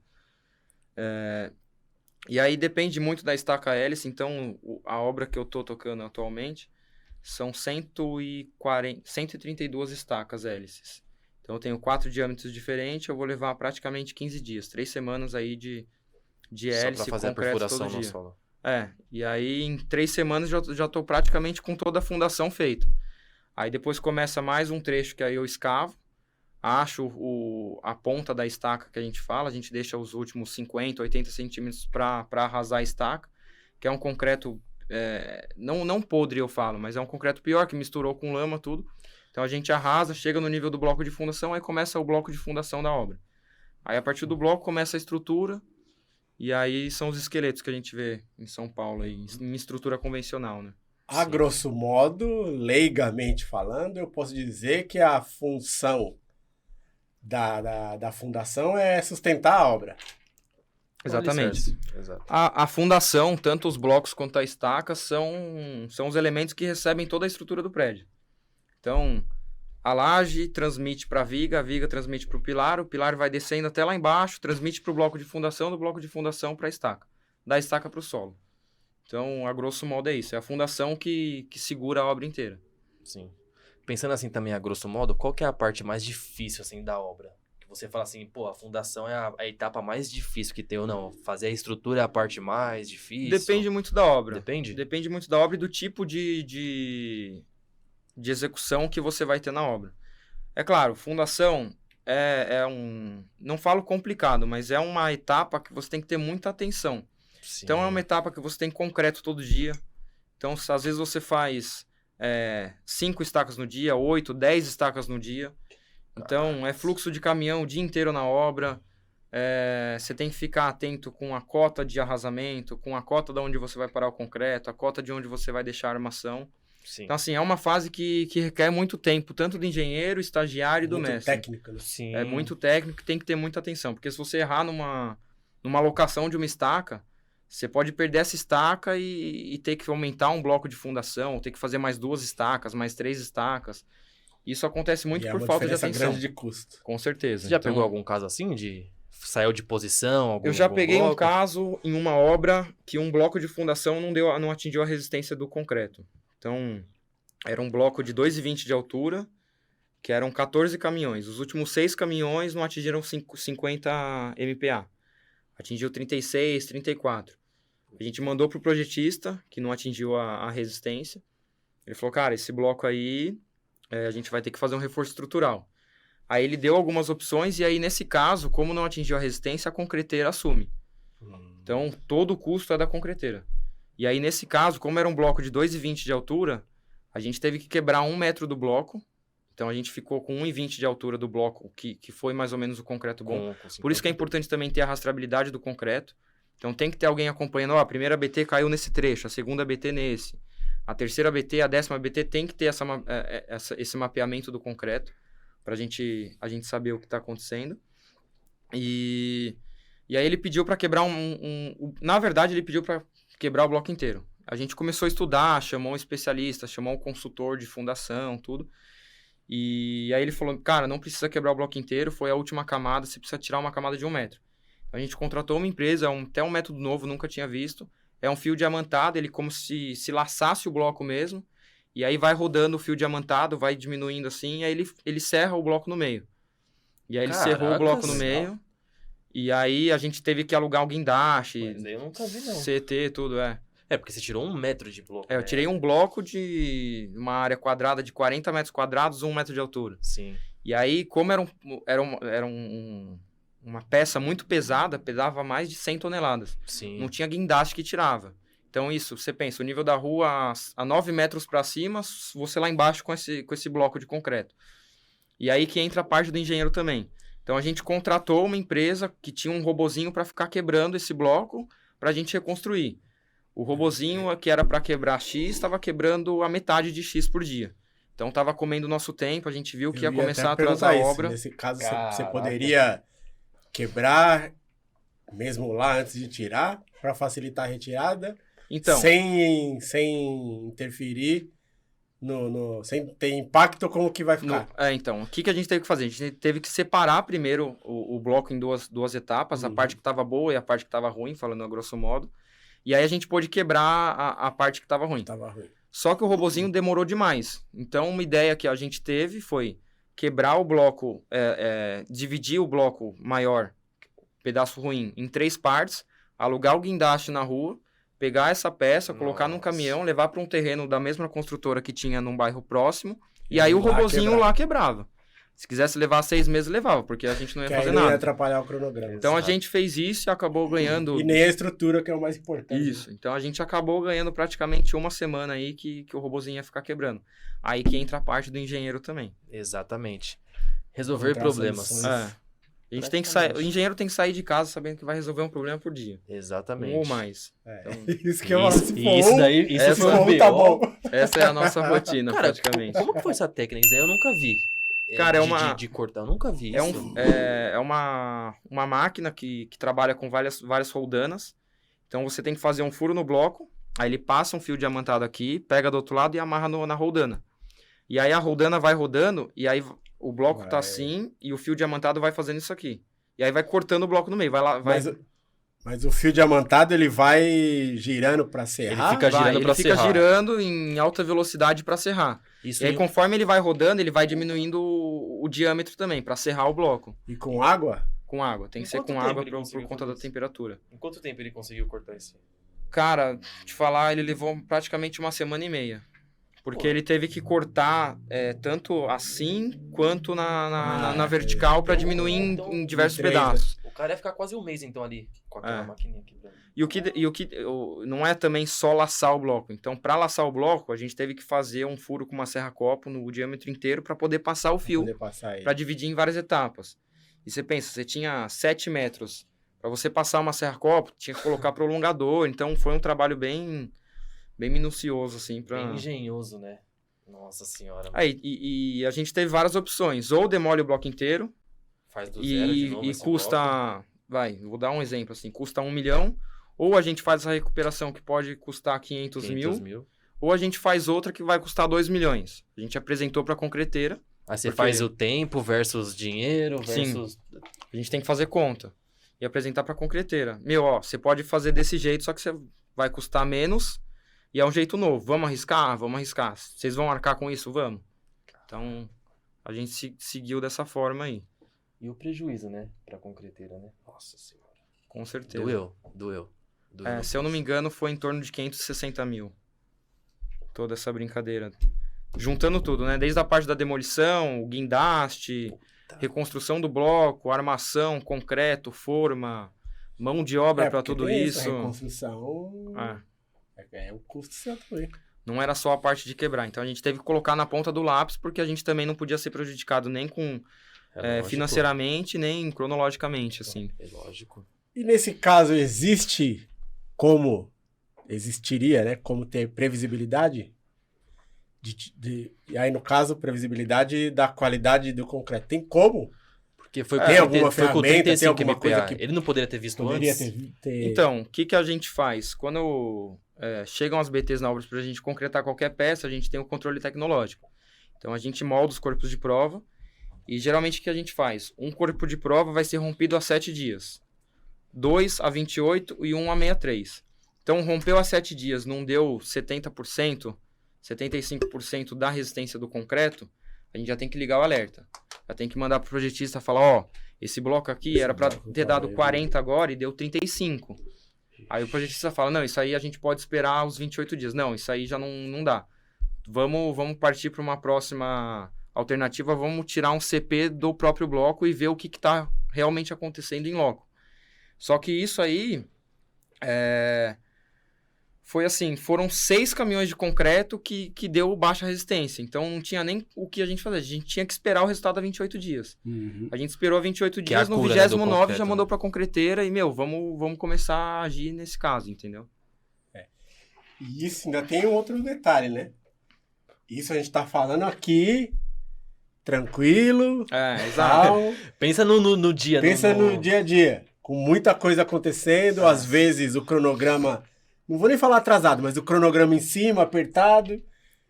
E aí depende muito da estaca hélice. Então, a obra que eu estou tocando atualmente são 132 estacas hélices. Então, eu tenho 4 diâmetros diferentes, eu vou levar praticamente 15 dias, 3 semanas aí de hélice só pra fazer a perfuração no solo. E aí em 3 semanas já estou praticamente com toda a fundação feita. Aí depois começa mais um trecho que aí eu escavo, acho a ponta da estaca que a gente fala, a gente deixa os últimos 50, 80 centímetros para arrasar a estaca, que é um concreto, não podre eu falo, mas é um concreto pior, que misturou com lama tudo. Então a gente arrasa, chega no nível do bloco de fundação, aí começa o bloco de fundação da obra. Aí a partir do bloco começa a estrutura, E aí são os esqueletos que a gente vê em São Paulo, aí, em estrutura convencional, né? A grosso modo, leigamente falando, eu posso dizer que a função da fundação é sustentar a obra. Exatamente. Exato. A fundação, tanto os blocos quanto a estaca, são os elementos que recebem toda a estrutura do prédio. Então, a laje transmite para a viga transmite para o pilar vai descendo até lá embaixo, transmite para o bloco de fundação, do bloco de fundação para a estaca, da estaca para o solo. Então, a grosso modo é isso, é a fundação que segura a obra inteira. Sim. Pensando assim também, a grosso modo, qual que é a parte mais difícil, assim, da obra? Que você fala assim, pô, a fundação é a etapa mais difícil que tem ou não? Fazer a estrutura é a parte mais difícil? Depende muito da obra. Depende? Depende muito da obra e do tipo de execução que você vai ter na obra. É claro, fundação não falo complicado, mas é uma etapa que você tem que ter muita atenção. Sim. Então, é uma etapa que você tem concreto todo dia. Então, às vezes você faz 5 estacas no dia, 8, 10 estacas no dia. Então, é fluxo de caminhão o dia inteiro na obra. Você tem que ficar atento com a cota de arrasamento, com a cota de onde você vai parar o concreto, a cota de onde você vai deixar a armação. Sim. Então, assim, é uma fase que requer muito tempo, tanto do engenheiro, estagiário e do Muito mestre. técnico, né? Sim. É muito técnico, tem que ter muita atenção. Porque se você errar numa locação de uma estaca, você pode perder essa estaca e ter que aumentar um bloco de fundação, ou ter que fazer mais 2 estacas, mais 3 estacas. Isso acontece muito E por é uma falta de diferença atenção. grande de custo. Com certeza. Você já Então, pegou algum caso assim de saiu de posição? eu já algum peguei um bloco? caso em uma obra que um bloco de fundação não atingiu a resistência do concreto. Então, era um bloco de 2,20 de altura, que eram 14 caminhões. Os últimos 6 caminhões não atingiram 50 MPa. Atingiu 36, 34. A gente mandou para o projetista, que não atingiu a resistência. Ele falou, cara, esse bloco aí, a gente vai ter que fazer um reforço estrutural. Aí ele deu algumas opções e aí, nesse caso, como não atingiu a resistência, a concreteira assume. Então, todo o custo é da concreteira. E aí, nesse caso, como era um bloco de 2,20 de altura, a gente teve que quebrar 1 metro do bloco. Então, a gente ficou com 1,20 de altura do bloco, que foi mais ou menos o concreto bom. Por isso que é importante também ter a rastreabilidade do concreto. Então, tem que ter alguém acompanhando. Ó, a primeira BT caiu nesse trecho, a segunda BT nesse. A terceira BT, a 10ª BT tem que ter esse mapeamento do concreto para a gente saber o que está acontecendo. E aí ele pediu para quebrar na verdade, ele pediu para quebrar o bloco inteiro. A gente começou a estudar, chamou um especialista, chamou um consultor de fundação, tudo. E aí ele falou, cara, não precisa quebrar o bloco inteiro, foi a última camada, você precisa tirar uma camada de 1 metro. A gente contratou uma empresa, até um método novo, nunca tinha visto. É um fio diamantado, ele como se laçasse o bloco mesmo. E aí vai rodando o fio diamantado, vai diminuindo assim, e aí ele serra o bloco no meio. E aí ele serrou o bloco no meio. E aí a gente teve que alugar um guindaste, Mas eu nunca vi, não. CT, tudo, porque você tirou 1 metro de bloco. eu tirei um bloco de uma área quadrada de 40 metros quadrados, 1 metro de altura. Sim. E aí, como era uma peça muito pesada, pesava mais de 100 toneladas. Sim. Não tinha guindaste que tirava. Então, isso, você pensa, o nível da rua a 9 metros para cima, você lá embaixo com esse bloco de concreto. E aí que entra a parte do engenheiro também. Então, a gente contratou uma empresa que tinha um robozinho para ficar quebrando esse bloco para a gente reconstruir. O robozinho que era para quebrar X, estava quebrando a metade de X por dia. Então, estava comendo o nosso tempo, a gente viu que ia começar a atrasar a obra. Nesse caso, você poderia quebrar mesmo lá antes de tirar, para facilitar a retirada, Então, sem interferir, sem ter impacto como que vai ficar. Então, o que a gente teve que fazer? A gente teve que separar primeiro o bloco em duas etapas, a parte que estava boa e a parte que estava ruim, falando a grosso modo. E aí a gente pôde quebrar a parte que estava ruim. Só que o robozinho demorou demais. Então, uma ideia que a gente teve foi quebrar o bloco, dividir o bloco maior, pedaço ruim, em 3 partes, alugar o guindaste na rua, pegar essa peça, colocar num caminhão, levar para um terreno da mesma construtora que tinha num bairro próximo, e aí o robozinho lá quebrava. Se quisesse levar 6 meses, levava, porque a gente não ia fazer nada. Não ia atrapalhar o cronograma. Então a gente fez isso e acabou ganhando... E nem a estrutura, que é o mais importante. Isso. Então a gente acabou ganhando praticamente 1 semana aí que o robozinho ia ficar quebrando. Aí que entra a parte do engenheiro também. Exatamente. Resolver problemas. A gente tem que sair, o engenheiro tem que sair de casa sabendo que vai resolver um problema por dia. Exatamente. Um ou mais. É. Então, Isso que eu acho. Se for Isso um, daí, isso essa- se foi for um um, tá BO. bom. essa é a nossa rotina, Cara, praticamente. como que foi essa técnica? Isso aí eu nunca vi. Cara, é De- uma- De cortar, eu nunca vi É, isso. é uma máquina que trabalha com várias roldanas. Então você tem que fazer um furo no bloco, aí ele passa um fio diamantado aqui, pega do outro lado e amarra na roldana. E aí a roldana vai rodando, e aí o bloco tá Vai. assim, e o fio diamantado vai fazendo isso aqui. E aí vai cortando o bloco no meio, vai lá, vai... Mas o fio diamantado, ele vai girando pra serrar? fica girando ele pra fica serrar. girando em alta velocidade para serrar. Isso E aí em- conforme ele vai rodando, ele vai diminuindo o diâmetro também, para serrar o bloco E com água? com água. Tem Em que ser quanto com tempo água ele por conseguiu conta fazer da isso? temperatura. Em quanto tempo ele conseguiu cortar isso? Cara, te falar, ele levou praticamente 1 semana e meia. Porque Pô. ele teve que cortar tanto assim quanto na Ah, vertical para diminuir então, em diversos em três, pedaços. O cara ia ficar quase um mês, então, ali, com aquela É. maquininha aqui. Não é também só laçar o bloco. Então, para laçar o bloco, a gente teve que fazer um furo com uma serra-copo no diâmetro inteiro para poder passar o fio, Poder passar ele. para dividir em várias etapas. E você pensa, você tinha 7 metros. Para você passar uma serra-copo, tinha que colocar prolongador. Então, foi um trabalho bem minucioso, assim, para... Bem engenhoso, né? Nossa senhora. Aí, e a gente teve várias opções. Ou demole o bloco inteiro Faz do zero de e, novo e esse custa... Vou dar um exemplo assim. Custa 1 milhão. Ou a gente faz essa recuperação que pode custar 500 bloco. mil. 500 mil. Ou a gente faz outra que vai custar 2 milhões. A gente apresentou para a concreteira. Aí você Porque- faz o tempo versus dinheiro Sim. versus... A gente tem que fazer conta. E apresentar para a concreteira. Você pode fazer desse jeito, só que você vai custar menos. E é um jeito novo. Vamos arriscar? Vamos arriscar. Vocês vão arcar com isso? Vamos. Então, a gente seguiu dessa forma aí. E o prejuízo, né? Pra concreteira, né? Nossa senhora. Com certeza. Doeu. Se eu não me engano, foi em torno de 560 mil. Toda essa brincadeira. Juntando tudo, né? Desde a parte da demolição, o guindaste, reconstrução do bloco, armação, concreto, forma, mão de obra para porque tudo tem isso. A reconstrução É, é o custo seu também. não era só a parte de quebrar. Então a gente teve que colocar na ponta do lápis, porque a gente também não podia ser prejudicado nem com Lógico. financeiramente, nem cronologicamente, assim. É lógico. E nesse caso, existiria, né? Como ter previsibilidade? E aí, no caso, previsibilidade da qualidade do concreto. Tem como? Porque foi Tem alguma foi com ferramenta, tem 35 alguma MPa. coisa que Ele não poderia ter visto Poderia antes? ter... Então, o que a gente faz? Quando chegam as BTs na obra para a gente concretar qualquer peça, a gente tem o controle tecnológico. Então, a gente molda os corpos de prova e, geralmente, o que a gente faz? Um corpo de prova vai ser rompido a 7 dias. 2 a 28 e 1 a 63. Então, rompeu a 7 dias, não deu 70%, 75% da resistência do concreto, a gente já tem que ligar o alerta. Já tem que mandar para o projetista falar, esse bloco aqui era para ter dado 40 agora e deu 35. Aí o projetista fala, não, isso aí a gente pode esperar os 28 dias. Não, isso aí já não dá. Vamos partir para uma próxima alternativa, vamos tirar um CP do próprio bloco e ver o que está realmente acontecendo em loco. Só que isso aí foi assim, foram 6 caminhões de concreto que deu baixa resistência. Então não tinha nem o que a gente fazer. A gente tinha que esperar o resultado a 28 dias. Uhum. A gente esperou 28 Que é a dias, no cura, né, do 29 concreto, já mandou né? pra concreteira e, vamos começar a agir nesse caso, entendeu? E isso ainda tem um outro detalhe, né? Isso a gente tá falando aqui, tranquilo, Exato. calmo. Pensa no dia. Pensa no dia a dia, com muita coisa acontecendo, às vezes o cronograma, não vou nem falar atrasado, mas o cronograma em cima, apertado,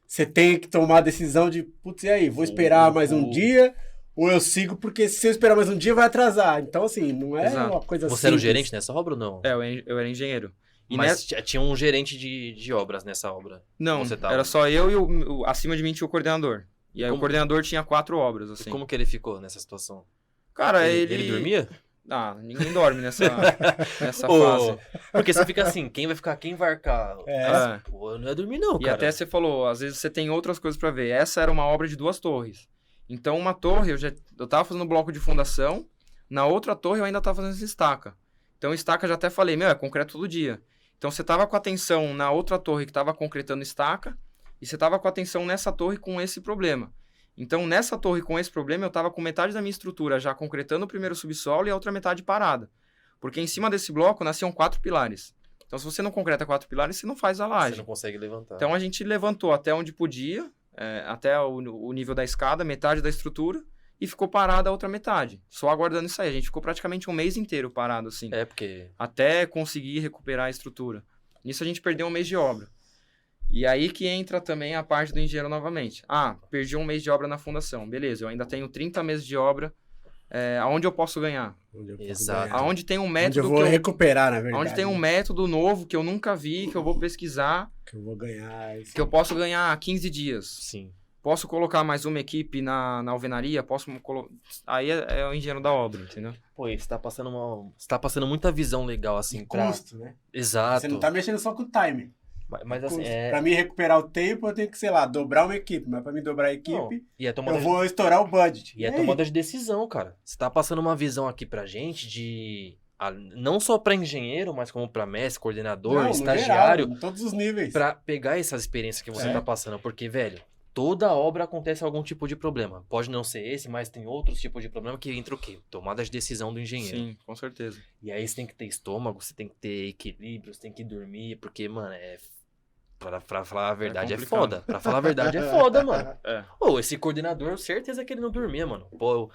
você tem que tomar a decisão de, putz, e aí, vou esperar mais um dia ou eu sigo, porque se eu esperar mais um dia vai atrasar. Então, assim, não é Exato. uma coisa Você era o simples. gerente nessa obra ou não? Eu era engenheiro. E Mas tinha um gerente de obras nessa obra. Não, você tava? era só eu e acima de mim tinha o coordenador. E aí Como- o coordenador tinha 4 obras, E assim. como que ele ficou nessa situação? Cara, Ele dormia? Ninguém dorme nessa Ô, fase. Porque você fica assim, quem vai arcar? É. Pô, não é dormir não, E cara. até você falou, às vezes você tem outras coisas pra ver. Essa era uma obra de 2 torres. Então, uma torre, eu tava fazendo bloco de fundação, na outra torre eu ainda tava fazendo estaca. Então, estaca já até falei, é concreto todo dia. Então, você tava com atenção na outra torre que tava concretando estaca, e você tava com atenção nessa torre com esse problema. Então, nessa torre com esse problema, eu estava com metade da minha estrutura já concretando o primeiro subsolo e a outra metade parada. Porque em cima desse bloco nasciam 4 pilares. Então, se você não concreta 4 pilares, você não faz a laje. Você não consegue levantar. Então, a gente levantou até onde podia, até o nível da escada, metade da estrutura, e ficou parada a outra metade. Só aguardando isso aí. A gente ficou praticamente um mês inteiro parado, assim. Porque... Até conseguir recuperar a estrutura. Nisso, a gente perdeu um mês de obra. E aí que entra também a parte do engenheiro novamente. Perdi um mês de obra na fundação. Beleza, eu ainda tenho 30 meses de obra. Aonde eu posso ganhar? Exato. Aonde tem um método onde eu vou recuperar, na verdade. Aonde tem um método novo que eu nunca vi, que eu vou pesquisar. Que eu vou ganhar. Que eu posso ganhar 15 dias. Sim. Posso colocar mais uma equipe na alvenaria? Aí é o engenheiro da obra, entendeu? Pô, você tá passando muita visão legal, assim, pra... Custo, né? Exato. Você não tá mexendo só com o time. Mas assim, Pra mim recuperar o tempo, eu tenho que, sei lá, dobrar uma equipe. Mas pra mim dobrar a equipe, eu vou estourar o budget. E é tomada de decisão, cara. Você tá passando uma visão aqui pra gente de... não só pra engenheiro, mas como pra mestre, coordenador, estagiário. Geral, em todos os níveis. Pra pegar essas experiências que você tá passando. Porque, velho, toda obra acontece algum tipo de problema. Pode não ser esse, mas tem outros tipos de problema que entra o quê? Tomada de decisão do engenheiro. Sim, com certeza. E aí você tem que ter estômago, você tem que ter equilíbrio, você tem que dormir, porque, mano, Pra falar a verdade é foda. Pra falar a verdade é foda, mano. Esse coordenador, certeza que ele não dormia, mano. Pô,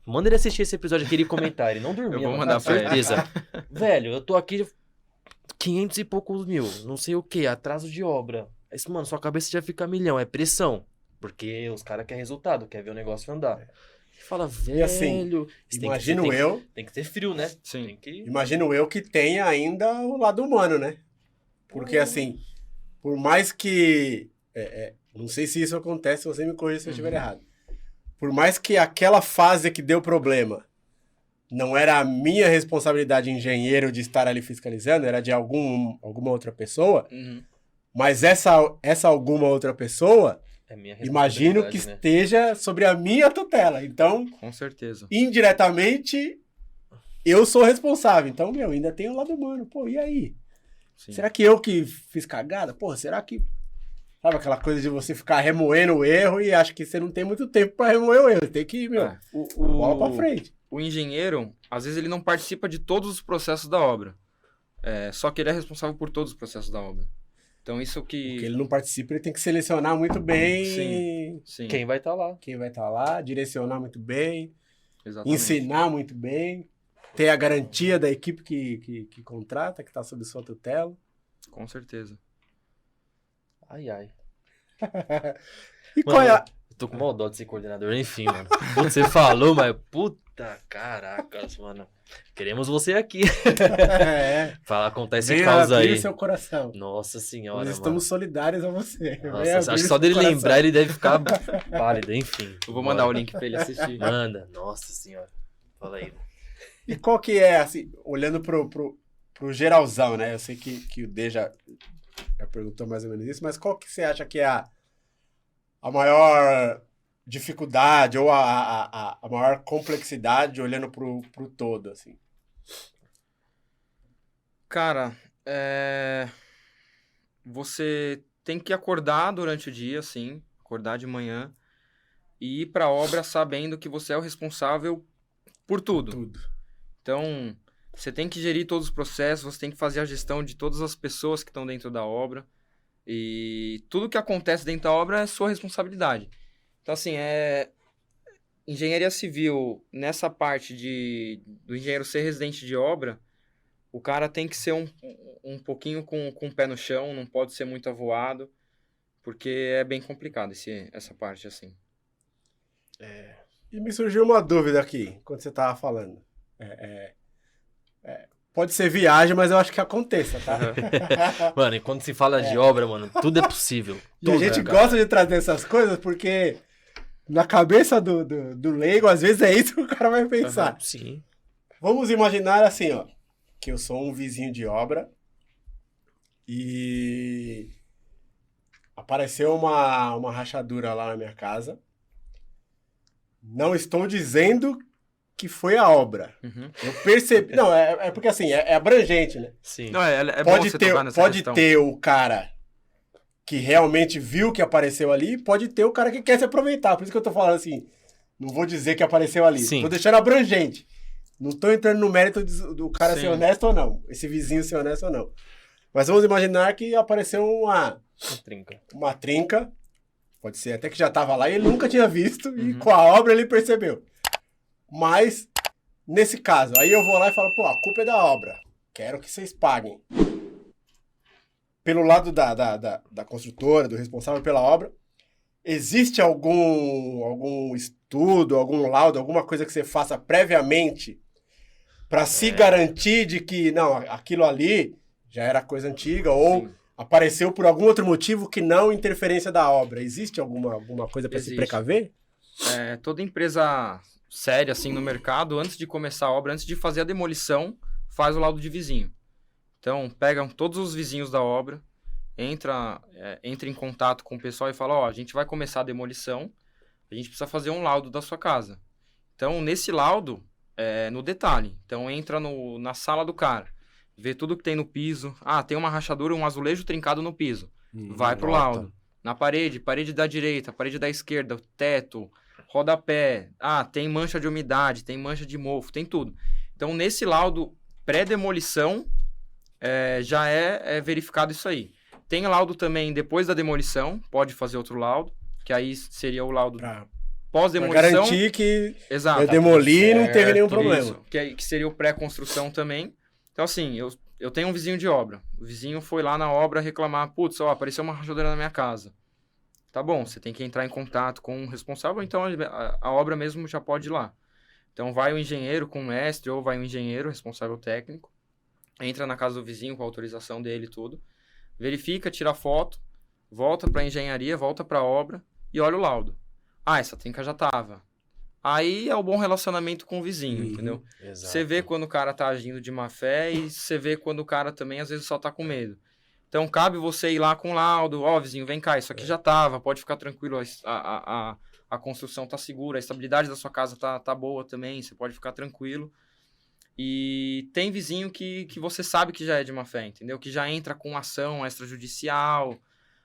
manda ele assistir esse episódio aqui e comentar. Ele não dormia, eu vou mano, mandar pra certeza. Velho, eu tô aqui 500 e poucos mil, não sei o que, atraso de obra. Isso, mano, sua cabeça já fica milhão, é pressão. Porque os caras querem resultado, querem ver o negócio andar. E fala, velho... E assim, imagino eu... Tem que ter frio, né? Sim. Imagino eu que tenha ainda o lado humano, né? Porque assim... Por mais que... não sei se isso acontece, você me corrija se eu estiver errado. Por mais que aquela fase que deu problema não era a minha responsabilidade engenheiro de estar ali fiscalizando, era de alguma outra pessoa, mas essa alguma outra pessoa, imagino que esteja sobre a minha tutela. Então, com certeza. Indiretamente, eu sou responsável. Então, ainda tem o lado humano. Pô, e aí? Sim. Será que eu que fiz cagada? Porra, será que... Sabe aquela coisa de você ficar remoendo o erro e acho que você não tem muito tempo pra remoer o erro. Tem que, bola pra frente. O engenheiro, às vezes ele não participa de todos os processos da obra. Só que ele é responsável por todos os processos da obra. Então isso que... Porque ele não participa, ele tem que selecionar muito bem... Sim. Quem vai estar lá. Quem vai estar lá, direcionar muito bem. Exatamente. Ensinar muito bem. Ter a garantia da equipe que contrata, que está sob sua tutela. Com certeza. Ai. E mano, qual é a... Eu tô com mal dó de ser coordenador, enfim, mano. Você falou, mas puta caracas, mano. Queremos você aqui. Fala, contar esse caos aí. Seu coração. Nossa senhora, nós estamos solidários a você. Nossa, acho que só dele lembrar ele deve ficar pálido, enfim. Eu vou mandar o link pra ele assistir. Manda, nossa senhora. Fala aí. E qual que é, assim, olhando pro geralzão, né? Eu sei que o D já perguntou mais ou menos isso, mas qual que você acha que é a maior dificuldade ou a maior complexidade olhando pro todo, assim? Cara, você tem que acordar durante o dia, assim, acordar de manhã e ir pra obra sabendo que você é o responsável por tudo. Então, você tem que gerir todos os processos, você tem que fazer a gestão de todas as pessoas que estão dentro da obra. E tudo que acontece dentro da obra é sua responsabilidade. Então, assim, engenharia civil, nessa parte do engenheiro ser residente de obra, o cara tem que ser um pouquinho com o pé no chão, não pode ser muito avoado, porque é bem complicado essa parte, assim. E me surgiu uma dúvida aqui, quando você estava falando. Pode ser viagem, mas eu acho que aconteça, tá? Mano, e quando se fala de obra, mano, tudo é possível. E a gente gosta de trazer essas coisas porque na cabeça do leigo, às vezes é isso que o cara vai pensar. Sim. Vamos imaginar assim, ó, que eu sou um vizinho de obra e apareceu uma rachadura lá na minha casa. Não estou dizendo que foi a obra. Eu percebi... Não, é porque assim, é abrangente, né? Sim. Não, é pode bom você tocar nessa pode questão. ter o cara que realmente viu que apareceu ali, pode ter o cara que quer se aproveitar. Por isso que eu tô falando assim, não vou dizer que apareceu ali. Sim. Tô deixando abrangente. Não tô entrando no mérito do cara Sim. ser honesto ou não. Esse vizinho ser honesto ou não. Mas vamos imaginar que apareceu uma trinca. Pode ser até que já tava lá e ele nunca tinha visto. E com a obra ele percebeu. Mas, nesse caso, aí eu vou lá e falo, pô, a culpa é da obra. Quero que vocês paguem. Pelo lado da construtora, do responsável pela obra, existe algum estudo, algum laudo, alguma coisa que você faça previamente para se garantir de que, não, aquilo ali já era coisa antiga ou apareceu por algum outro motivo que não interferência da obra? Existe alguma coisa para se precaver? Toda empresa séria assim no mercado, antes de começar a obra, antes de fazer a demolição, faz o laudo de vizinho. Então, pegam todos os vizinhos da obra, entra em contato com o pessoal e fala, a gente vai começar a demolição, a gente precisa fazer um laudo da sua casa. Então, nesse laudo, no detalhe. Então, entra na sala do cara, vê tudo que tem no piso. Tem uma rachadura, um azulejo trincado no piso. Vai pro laudo. Na parede da direita, parede da esquerda, teto, rodapé. Tem mancha de umidade, tem mancha de mofo, tem tudo. Então, nesse laudo pré-demolição, já é verificado isso aí. Tem laudo também depois da demolição, pode fazer outro laudo, que aí seria o laudo pós-demolição. Pra garantir que Exato, eu demoli e não teve nenhum problema. Isso, que seria o pré-construção também. Então, assim, eu tenho um vizinho de obra. O vizinho foi lá na obra reclamar, apareceu uma rachadura na minha casa. Tá bom, você tem que entrar em contato com o responsável, então a obra mesmo já pode ir lá. Então, vai o engenheiro com o mestre, ou vai o engenheiro, responsável técnico, entra na casa do vizinho com a autorização dele e tudo, verifica, tira foto, volta para a engenharia, volta para a obra e olha o laudo. Essa trinca já tava. Aí é o bom relacionamento com o vizinho, entendeu? Exato. Você vê quando o cara tá agindo de má fé e você vê quando o cara também às vezes só tá com medo. Então cabe você ir lá com o laudo, vizinho, vem cá, isso aqui já tava, pode ficar tranquilo, a construção tá segura, a estabilidade da sua casa tá boa também, você pode ficar tranquilo. E tem vizinho que você sabe que já é de má fé, entendeu? Que já entra com ação extrajudicial.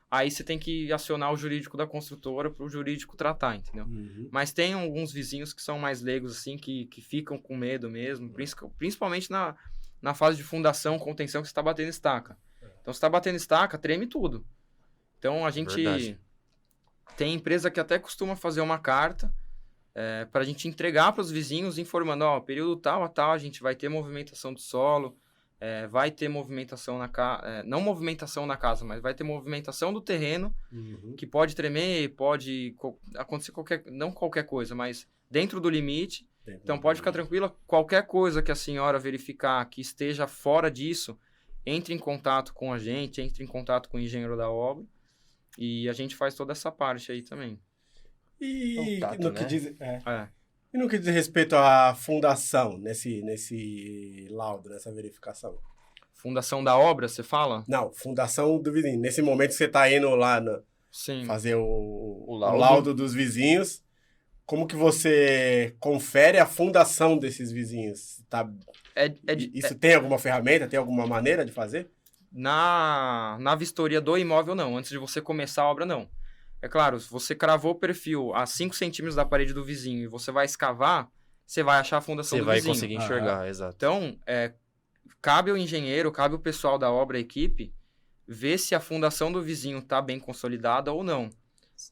Aí você tem que acionar o jurídico da construtora para o jurídico tratar, entendeu? Mas tem alguns vizinhos que são mais leigos, assim, que ficam com medo mesmo, principalmente na fase de fundação, contenção, que você está batendo estaca. Então, você está batendo estaca, treme tudo. Então, a gente tem empresa que até costuma fazer uma carta para a gente entregar para os vizinhos, informando, período tal a tal, a gente vai ter movimentação do solo, vai ter movimentação na casa, não movimentação na casa, mas vai ter movimentação do terreno, que pode tremer, pode acontecer não qualquer coisa, mas dentro do limite. Então pode ficar tranquila, qualquer coisa que a senhora verificar que esteja fora disso, entre em contato com a gente, entre em contato com o engenheiro da obra, e a gente faz toda essa parte aí também. E no que diz... E no que diz respeito à fundação, nesse laudo, nessa verificação? Fundação da obra, você fala? Não, fundação do vizinho. Nesse momento que você está indo lá fazer o laudo dos vizinhos, como que você confere a fundação desses vizinhos? Isso tem alguma ferramenta, tem alguma maneira de fazer? Na vistoria do imóvel, não. Antes de você começar a obra, não. É claro, se você cravou o perfil a 5 centímetros da parede do vizinho e você vai escavar, você vai achar a fundação do vizinho. Você vai conseguir enxergar, exato. Então, cabe ao engenheiro, cabe ao pessoal da obra, a equipe, ver se a fundação do vizinho está bem consolidada ou não.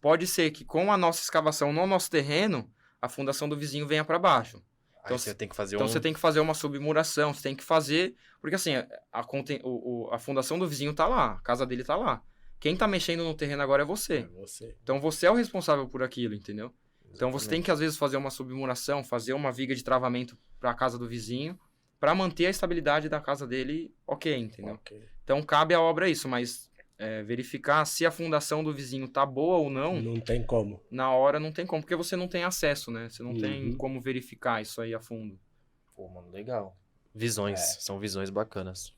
Pode ser que com a nossa escavação no nosso terreno, a fundação do vizinho venha para baixo. Então, você tem que fazer você tem que fazer uma submuração, você tem que fazer... Porque assim, a fundação do vizinho está lá, a casa dele está lá. Quem tá mexendo no terreno agora é você. Então, você é o responsável por aquilo, entendeu? Exatamente. Então, você tem que, às vezes, fazer uma submuração, fazer uma viga de travamento para a casa do vizinho, para manter a estabilidade da casa dele entendeu? Então, cabe à obra isso, mas verificar se a fundação do vizinho tá boa ou não... Não tem como. Na hora não tem como, porque você não tem acesso, né? Você não tem como verificar isso aí a fundo. Pô, mano, legal. Visões, são visões bacanas.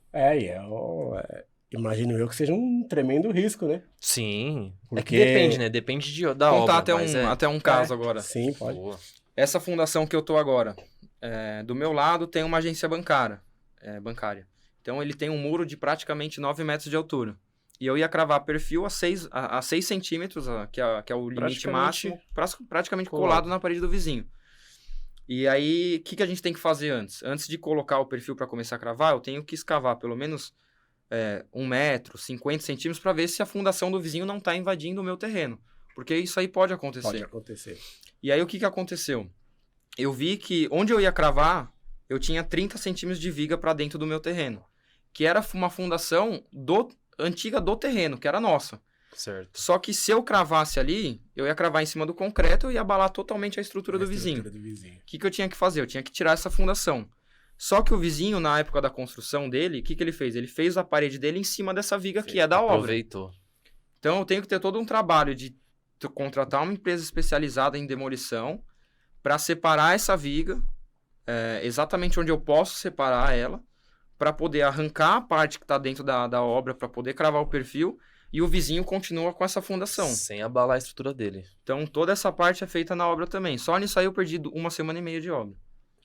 Imagino eu que seja um tremendo risco, né? Sim. Porque... que depende, né? Depende da obra. Contar até um caso agora. Sim, pode. Boa. Essa fundação que eu tô agora, do meu lado tem uma agência bancária. Então, ele tem um muro de praticamente 9 metros de altura. e eu ia cravar perfil a 6 centímetros, que é o limite máximo, praticamente colado na parede do vizinho. E aí, o que a gente tem que fazer antes? Antes de colocar o perfil para começar a cravar, eu tenho que escavar pelo menos 1 metro, 50 centímetros, para ver se a fundação do vizinho não está invadindo o meu terreno. Porque isso aí pode acontecer. Pode acontecer. E aí, o que aconteceu? Eu vi que onde eu ia cravar, eu tinha 30 centímetros de viga para dentro do meu terreno. Que era uma fundação antiga do terreno, que era nossa. Certo. Só que se eu cravasse ali, eu ia cravar em cima do concreto e ia abalar totalmente a estrutura do vizinho. O que eu tinha que fazer? Eu tinha que tirar essa fundação. Só que o vizinho, na época da construção dele, o que ele fez? Ele fez a parede dele em cima dessa viga que é da obra. Aproveitou. Então, eu tenho que ter todo um trabalho de contratar uma empresa especializada em demolição para separar essa viga, exatamente onde eu posso separar ela, para poder arrancar a parte que está dentro da obra, para poder cravar o perfil, e o vizinho continua com essa fundação. Sem abalar a estrutura dele. Então, toda essa parte é feita na obra também. Só nisso aí eu perdi 1 semana e meia de obra.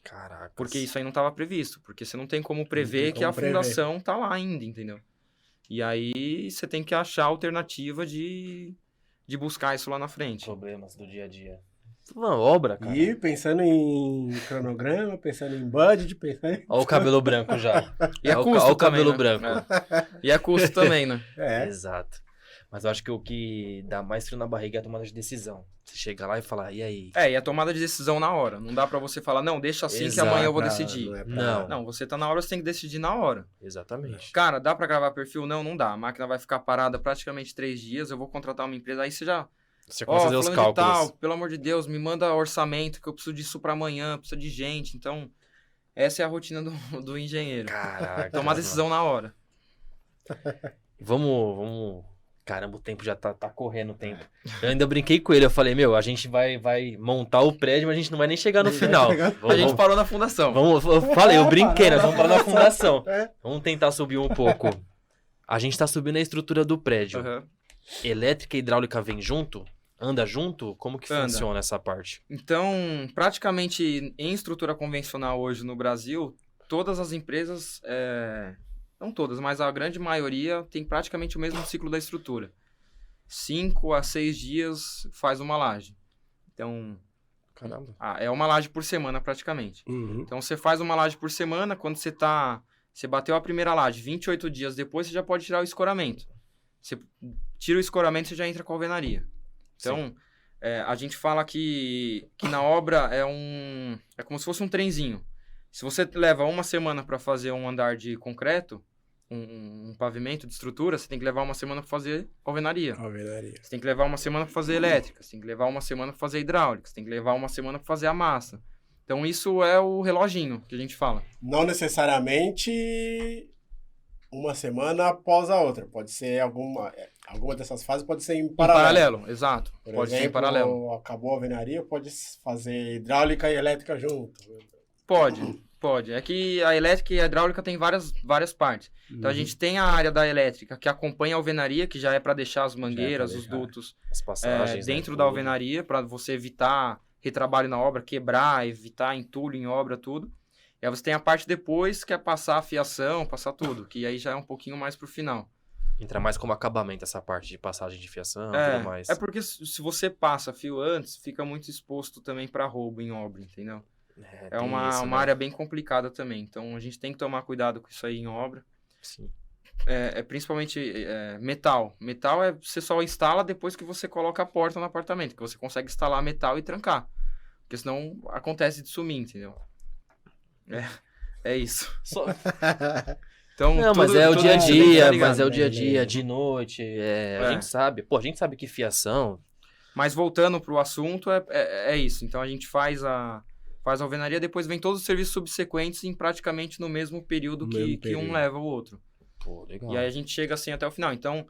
Caraca. Porque isso aí não estava previsto. Porque você não tem como prever que a fundação tá lá ainda, entendeu? E aí você tem que achar a alternativa de buscar isso lá na frente. Problemas do dia a dia. Uma obra, cara. E pensando em cronograma, pensando em budget, pensando em... Olha o cabelo branco já. E é custo Olha o cabelo também, branco. né? E é custo também, né? Exato. Mas eu acho que o que dá mais frio na barriga é a tomada de decisão. Você chega lá e fala, e aí? E a tomada de decisão na hora. Não dá pra você falar, não, deixa assim que amanhã eu vou decidir. Não, você tá na hora, você tem que decidir na hora. Exatamente. Cara, dá pra gravar perfil? Não dá. A máquina vai ficar parada praticamente 3 dias, eu vou contratar uma empresa. Aí você já... Você começa a fazer os cálculos. Tal, pelo amor de Deus, me manda orçamento que eu preciso disso pra amanhã, preciso de gente. Então, essa é a rotina do engenheiro. Caraca. Tomar decisão na hora. Vamos... Caramba, o tempo já tá correndo o tempo. Eu ainda brinquei com ele, eu falei, a gente vai montar o prédio, mas a gente não vai nem chegar no final. A gente parou na fundação. Eu brinquei, nós vamos parar na fundação. Vamos tentar subir um pouco. A gente tá subindo a estrutura do prédio. Uhum. Elétrica e hidráulica vem junto? Anda junto? Como que funciona essa parte? Então, praticamente em estrutura convencional hoje no Brasil, todas as empresas, não todas, mas a grande maioria tem praticamente o mesmo ciclo da estrutura. 5 a 6 dias faz uma laje. Então, caramba. É uma laje por semana praticamente. Uhum. Então, você faz uma laje por semana, quando você bateu a primeira laje, 28 dias depois você já pode tirar o escoramento. Você tira o escoramento, você já entra com a alvenaria. Então, a gente fala que na obra é como se fosse um trenzinho. Se você leva 1 semana para fazer um andar de concreto, um pavimento de estrutura, você tem que levar 1 semana para fazer alvenaria. Você tem que levar 1 semana para fazer elétrica, você tem que levar 1 semana para fazer hidráulica, você tem que levar 1 semana para fazer a massa. Então, isso é o reloginho que a gente fala. Não necessariamente 1 semana após a outra. Pode ser alguma dessas fases pode ser em paralelo. Exato. Pode ser em paralelo. Acabou a alvenaria, pode fazer hidráulica e elétrica junto. Pode. É que a elétrica e a hidráulica tem várias partes. Então, a gente tem a área da elétrica que acompanha a alvenaria, que já é para deixar as mangueiras, os dutos as passagens, dentro da alvenaria, para você evitar retrabalho na obra, quebrar, evitar entulho em obra, tudo. E aí você tem a parte depois, que é passar a fiação, passar tudo, que aí já é um pouquinho mais pro final. Entra mais como acabamento essa parte de passagem de fiação e tudo mais. É porque se você passa fio antes, fica muito exposto também para roubo em obra, entendeu? É uma área bem complicada também. Então, a gente tem que tomar cuidado com isso aí em obra. Sim. Principalmente metal. Metal você só instala depois que você coloca a porta no apartamento, que você consegue instalar metal e trancar. Porque senão acontece de sumir, entendeu? É isso. Então, mas é o dia a dia, de noite, a gente sabe. A gente sabe que fiação... Mas voltando pro assunto, é isso. Então, a gente faz a alvenaria, depois vem todos os serviços subsequentes em praticamente no mesmo período que um leva o outro. Pô, legal. E aí a gente chega assim até o final. Então,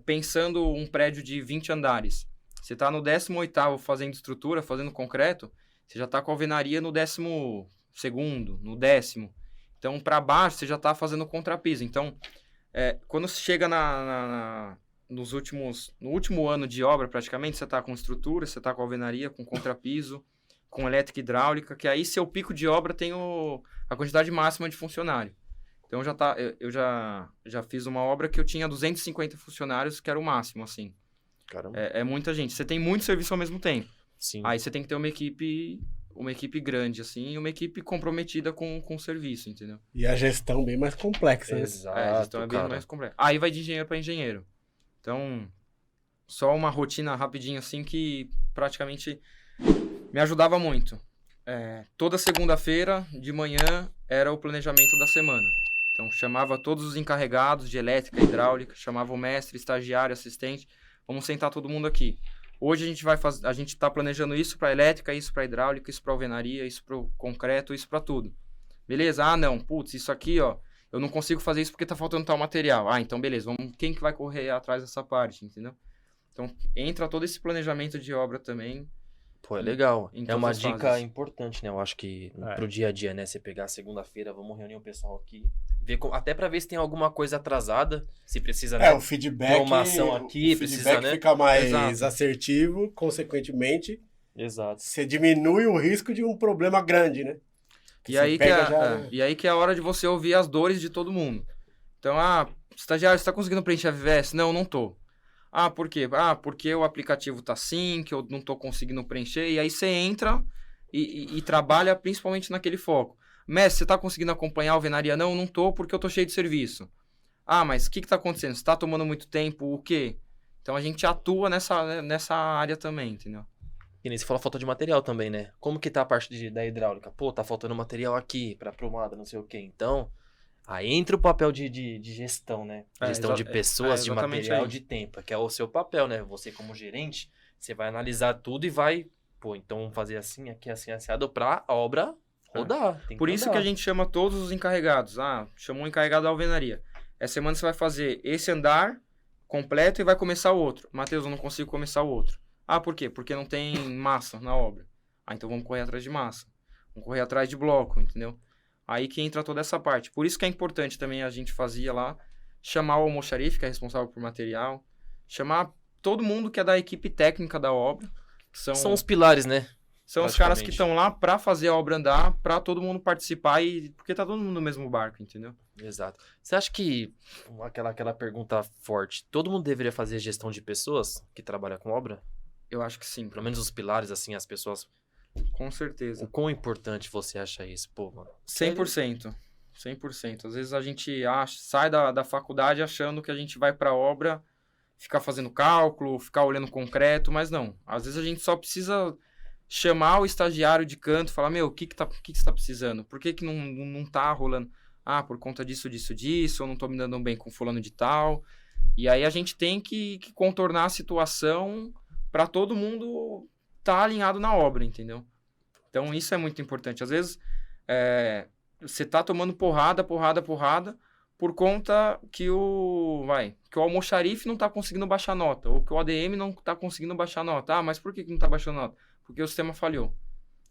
pensando um prédio de 20 andares, você está no 18º fazendo estrutura, fazendo concreto, você já está com a alvenaria no 12º, no 10º. Então, para baixo, você já está fazendo contrapiso. Então, quando você chega no último ano de obra, praticamente, você está com estrutura, você está com alvenaria, com contrapiso, com elétrica e hidráulica, que aí seu pico de obra tem a quantidade máxima de funcionário. Então eu já fiz uma obra que eu tinha 250 funcionários, que era o máximo, assim. Caramba. É muita gente. Você tem muito serviço ao mesmo tempo. Sim. Aí você tem que ter uma equipe grande, assim, e uma equipe comprometida com o serviço, entendeu? E a gestão bem mais complexa, né? Exato, A gestão é bem cara. mais complexa. Aí vai de engenheiro para engenheiro. Então, só uma rotina rapidinho, assim, que praticamente me ajudava muito. Toda segunda-feira, de manhã, era o planejamento da semana. Então, chamava todos os encarregados de elétrica, hidráulica, chamava o mestre, estagiário, assistente. Vamos sentar todo mundo aqui. Hoje a gente está planejando isso para elétrica, isso para hidráulica, isso para alvenaria, isso para o concreto, isso para tudo. Beleza? Ah, não, putz, isso aqui, ó, eu não consigo fazer isso porque tá faltando tal material. Ah, então beleza, quem que vai correr atrás dessa parte, entendeu? Então, entra todo esse planejamento de obra também. Pô, é legal. Em É todas uma as dica fases. importante, né? Eu acho que É. pro dia a dia, né? Você pegar segunda-feira, vamos reunir o pessoal aqui. Ver até pra ver se tem alguma coisa atrasada. Se precisa, né? O feedback, Ter uma ação aqui, o precisa, feedback né? fica mais Exato. assertivo, consequentemente, Exato. você diminui o risco de um problema grande, né? E Você aí, pega e aí que é a hora de você ouvir as dores de todo mundo. Então, estagiário, você tá conseguindo preencher a VVS? Não, não tô. Ah, por quê? Ah, porque o aplicativo tá assim, que eu não tô conseguindo preencher. E aí você entra e trabalha principalmente naquele foco. Mestre, você tá conseguindo acompanhar a alvenaria? Não, não tô, porque eu tô cheio de serviço. Ah, mas o que tá acontecendo? Você tá tomando muito tempo? O quê? Então a gente atua nessa área também, entendeu? E nem se fala falta de material também, né? Como que tá a parte da hidráulica? Pô, tá faltando material aqui pra prumada, não sei o quê. Então, aí entra o papel de gestão, né? Gestão de pessoas, de exatamente material, aí. de tempo. Que é o seu papel, né? Você como gerente, você vai analisar tudo e vai... Pô, então vamos fazer assim, aqui, assim, assado pra a obra rodar. Tem Por isso que a andar. gente chama todos os encarregados. Ah, chamou um encarregado da alvenaria. Essa semana você vai fazer esse andar completo e vai começar o outro. Matheus, eu não consigo começar o outro. Ah, por quê? Porque não tem massa na obra. Ah, então vamos correr atrás de massa. Vamos correr atrás de bloco, entendeu? Aí que entra toda essa parte. Por isso que é importante também a gente fazia lá, chamar o almoxarife, que é responsável por material, chamar todo mundo que é da equipe técnica da obra, que São os pilares, né? são os caras que praticamente. estão lá para fazer a obra andar, para todo mundo participar e porque tá todo mundo no mesmo barco, entendeu? Exato. Você acha que aquela pergunta forte, todo mundo deveria fazer gestão de pessoas que trabalham com obra? Eu acho que sim, Pelo menos os pilares, assim, as pessoas. com certeza. O quão importante você acha isso? Pô, mano. 100%. 100%. Às vezes a gente sai da faculdade achando que a gente vai para a obra ficar fazendo cálculo, ficar olhando concreto, mas não. Às vezes a gente só precisa chamar o estagiário de canto e falar, meu, o que você tá precisando? Por que não tá rolando? Ah, por conta disso, eu não tô me dando bem com fulano de tal. E aí a gente tem que contornar a situação para todo mundo tá alinhado na obra, entendeu? Então isso é muito importante. Às vezes você tá tomando porrada por conta que o almoxarife não tá conseguindo baixar nota, ou que o ADM não tá conseguindo baixar nota. Ah, mas por que não tá baixando nota? Porque o sistema falhou.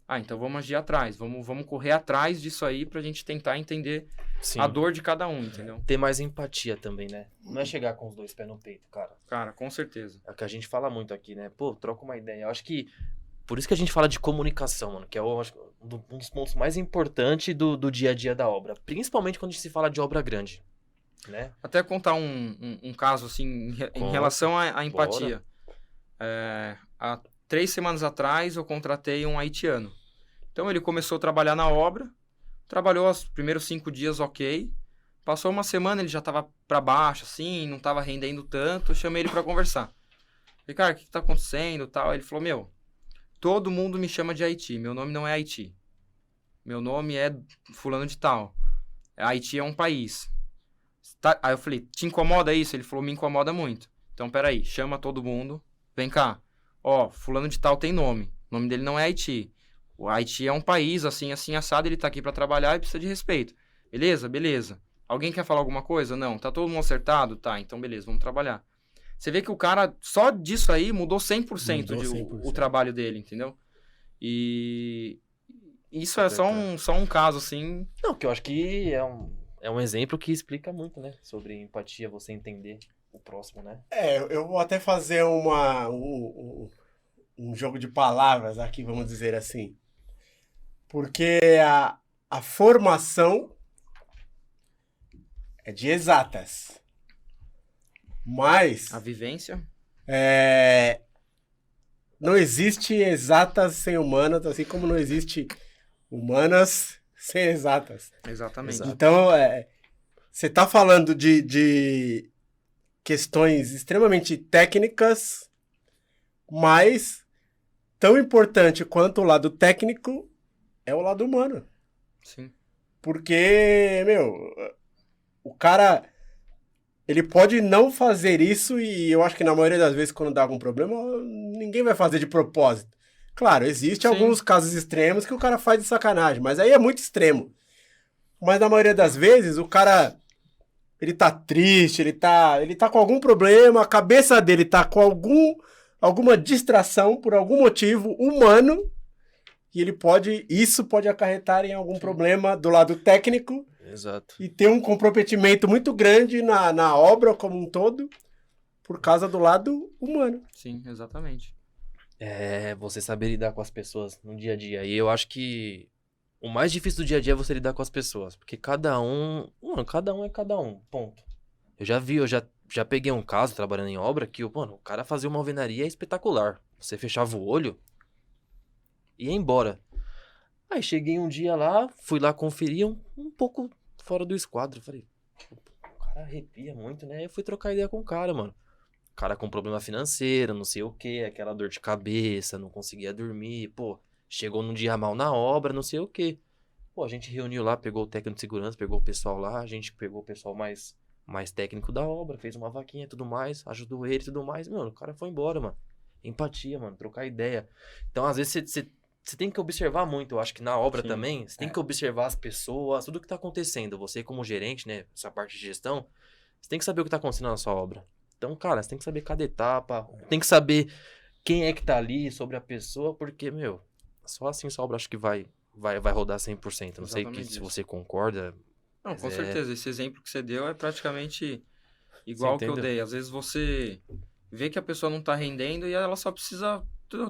Ah, então vamos agir atrás, vamos correr atrás disso aí pra gente tentar entender Sim. a dor de cada um, entendeu? Ter mais empatia também, né? Não é chegar com os dois pés no peito, cara. Cara, com certeza. É o que a gente fala muito aqui, né? Pô, troca uma ideia. Eu acho que por isso que a gente fala de comunicação, mano, que é um dos pontos mais importantes do dia a dia da obra. Principalmente quando a gente se fala de obra grande, né? Até contar um caso, assim, em Conta. relação à empatia. Há 3 semanas atrás, eu contratei um haitiano. Então, ele começou a trabalhar na obra, trabalhou os primeiros 5 dias ok, passou uma semana, ele já estava para baixo, assim, não estava rendendo tanto, eu chamei ele para conversar. Falei, cara, o que está acontecendo e tal? Ele falou, meu, todo mundo me chama de Haiti, meu nome não é Haiti. Meu nome é fulano de tal. Haiti é um país. Aí eu falei, te incomoda isso? Ele falou, me incomoda muito. Então, peraí, chama todo mundo, vem cá. Ó, fulano de tal tem nome, o nome dele não é Haiti. O Haiti é um país, assim, assim, assado, ele tá aqui pra trabalhar e precisa de respeito. Beleza? Beleza. Alguém quer falar alguma coisa? Não. Tá todo mundo acertado? Tá, então beleza, vamos trabalhar. Você vê que o cara, só disso aí, mudou 100%, o trabalho dele, entendeu? E isso é só um caso, assim... Não, que eu acho que é um exemplo que explica muito, né? Sobre empatia, você entender o próximo, né? Eu vou até fazer um jogo de palavras aqui, vamos dizer assim. Porque a formação é de exatas. Mas A vivência. não existe exatas sem humanas, assim como não existe humanas sem exatas. Exatamente. Exato. Então, você tá falando de questões extremamente técnicas, mas tão importante quanto o lado técnico é o lado humano. Sim. Porque, o cara, ele pode não fazer isso e eu acho que na maioria das vezes quando dá algum problema, ninguém vai fazer de propósito. Claro, existem Sim. alguns casos extremos que o cara faz de sacanagem, mas aí é muito extremo. Mas na maioria das vezes, o cara, ele tá triste, ele tá com algum problema, a cabeça dele tá com alguma distração por algum motivo humano, e isso pode acarretar em algum problema do lado técnico Exato. e ter um comprometimento muito grande na obra como um todo, por causa do lado humano. Sim, exatamente. Você saber lidar com as pessoas no dia a dia. E eu acho que o mais difícil do dia a dia é você lidar com as pessoas. Porque cada um é cada um, ponto. Eu já peguei um caso trabalhando em obra que, o cara fazia uma alvenaria espetacular. Você fechava o olho e ia embora. Aí cheguei um dia lá, fui lá conferir um pouco fora do esquadro. Falei, o cara arrepia muito, né? Eu fui trocar ideia com o cara, mano. O cara com problema financeiro, não sei o que, aquela dor de cabeça, não conseguia dormir, chegou num dia mal na obra, não sei o que. A gente reuniu lá, pegou o técnico de segurança, pegou o pessoal lá, a gente pegou o pessoal mais técnico da obra, fez uma vaquinha e tudo mais, ajudou ele e tudo mais. Mano, o cara foi embora, mano. Empatia, mano, trocar ideia. Então, às vezes, você tem que observar muito, eu acho que na obra também, você tem que observar as pessoas, tudo que tá acontecendo. Você como gerente, né, essa parte de gestão, você tem que saber o que tá acontecendo na sua obra. Então, cara, você tem que saber cada etapa, tem que saber quem é que tá ali sobre a pessoa, porque, só assim sua obra acho que vai rodar 100%. Não sei se você concorda. Não, com certeza. Esse exemplo que você deu é praticamente igual ao que eu dei. Às vezes você vê que a pessoa não tá rendendo e ela só precisa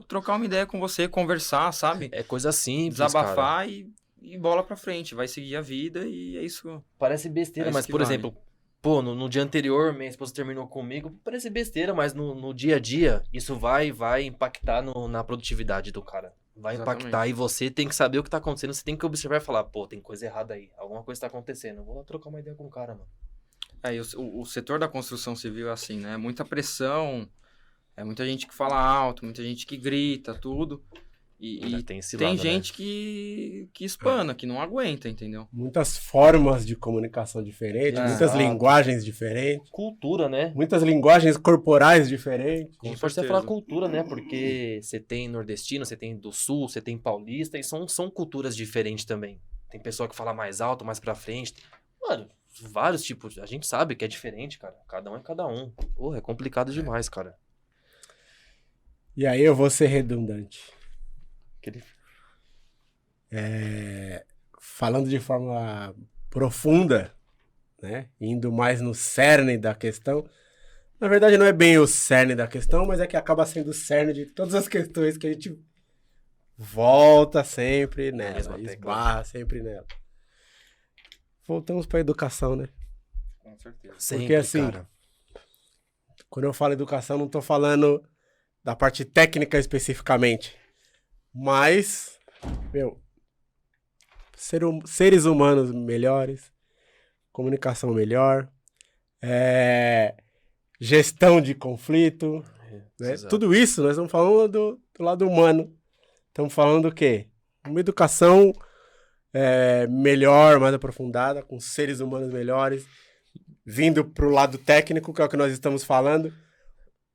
trocar uma ideia com você, conversar, sabe? É coisa simples, desabafar, cara. E bola pra frente. Vai seguir a vida e é isso. Parece besteira, mas, por exemplo, no dia anterior, minha esposa terminou comigo, parece besteira, mas no dia a dia, isso vai impactar na produtividade do cara. Vai impactar e você tem que saber o que tá acontecendo, você tem que observar e falar, tem coisa errada aí, alguma coisa tá acontecendo, eu vou lá trocar uma ideia com o cara, mano. E o setor da construção civil é assim, né? Muita pressão, muita gente que fala alto, muita gente que grita, tudo. E tem lado, gente, né? que espana, que não aguenta, entendeu? Muitas formas de comunicação diferentes, muitas linguagens diferentes. Cultura, né? Muitas linguagens corporais diferentes. A gente pode até falar cultura, né? Porque você tem nordestino, você tem do sul, você tem paulista, e são culturas diferentes também. Tem pessoa que fala mais alto, mais pra frente. Mano, vários tipos. A gente sabe que é diferente, cara. Cada um é cada um. É complicado demais, cara. E aí eu vou ser redundante. Falando de forma profunda, né? Indo mais no cerne da questão. Na verdade, não é bem o cerne da questão, mas é que acaba sendo o cerne de todas as questões que a gente volta sempre nela, esbarra sempre nela. Voltamos para a educação, né? Com certeza. Sempre, porque assim, cara, quando eu falo educação, não estou falando da parte técnica especificamente. Mas, seres humanos melhores, comunicação melhor, gestão de conflito, né? Tudo isso nós estamos falando do lado humano. Estamos falando do quê? Uma educação melhor, mais aprofundada, com seres humanos melhores, vindo para o lado técnico, que é o que nós estamos falando,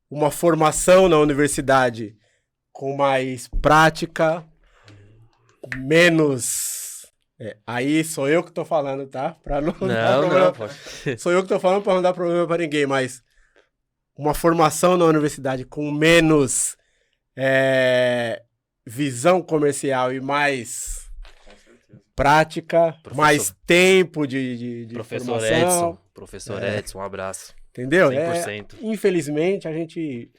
uma formação na universidade com mais prática, menos... aí sou eu que tô falando, tá? Pra não dar problema. Não, sou eu que tô falando pra não dar problema pra ninguém, mas uma formação na universidade com menos visão comercial e mais prática, mais tempo de Professor formação. Edson, professor Edson, um abraço. Entendeu? 100%. Infelizmente,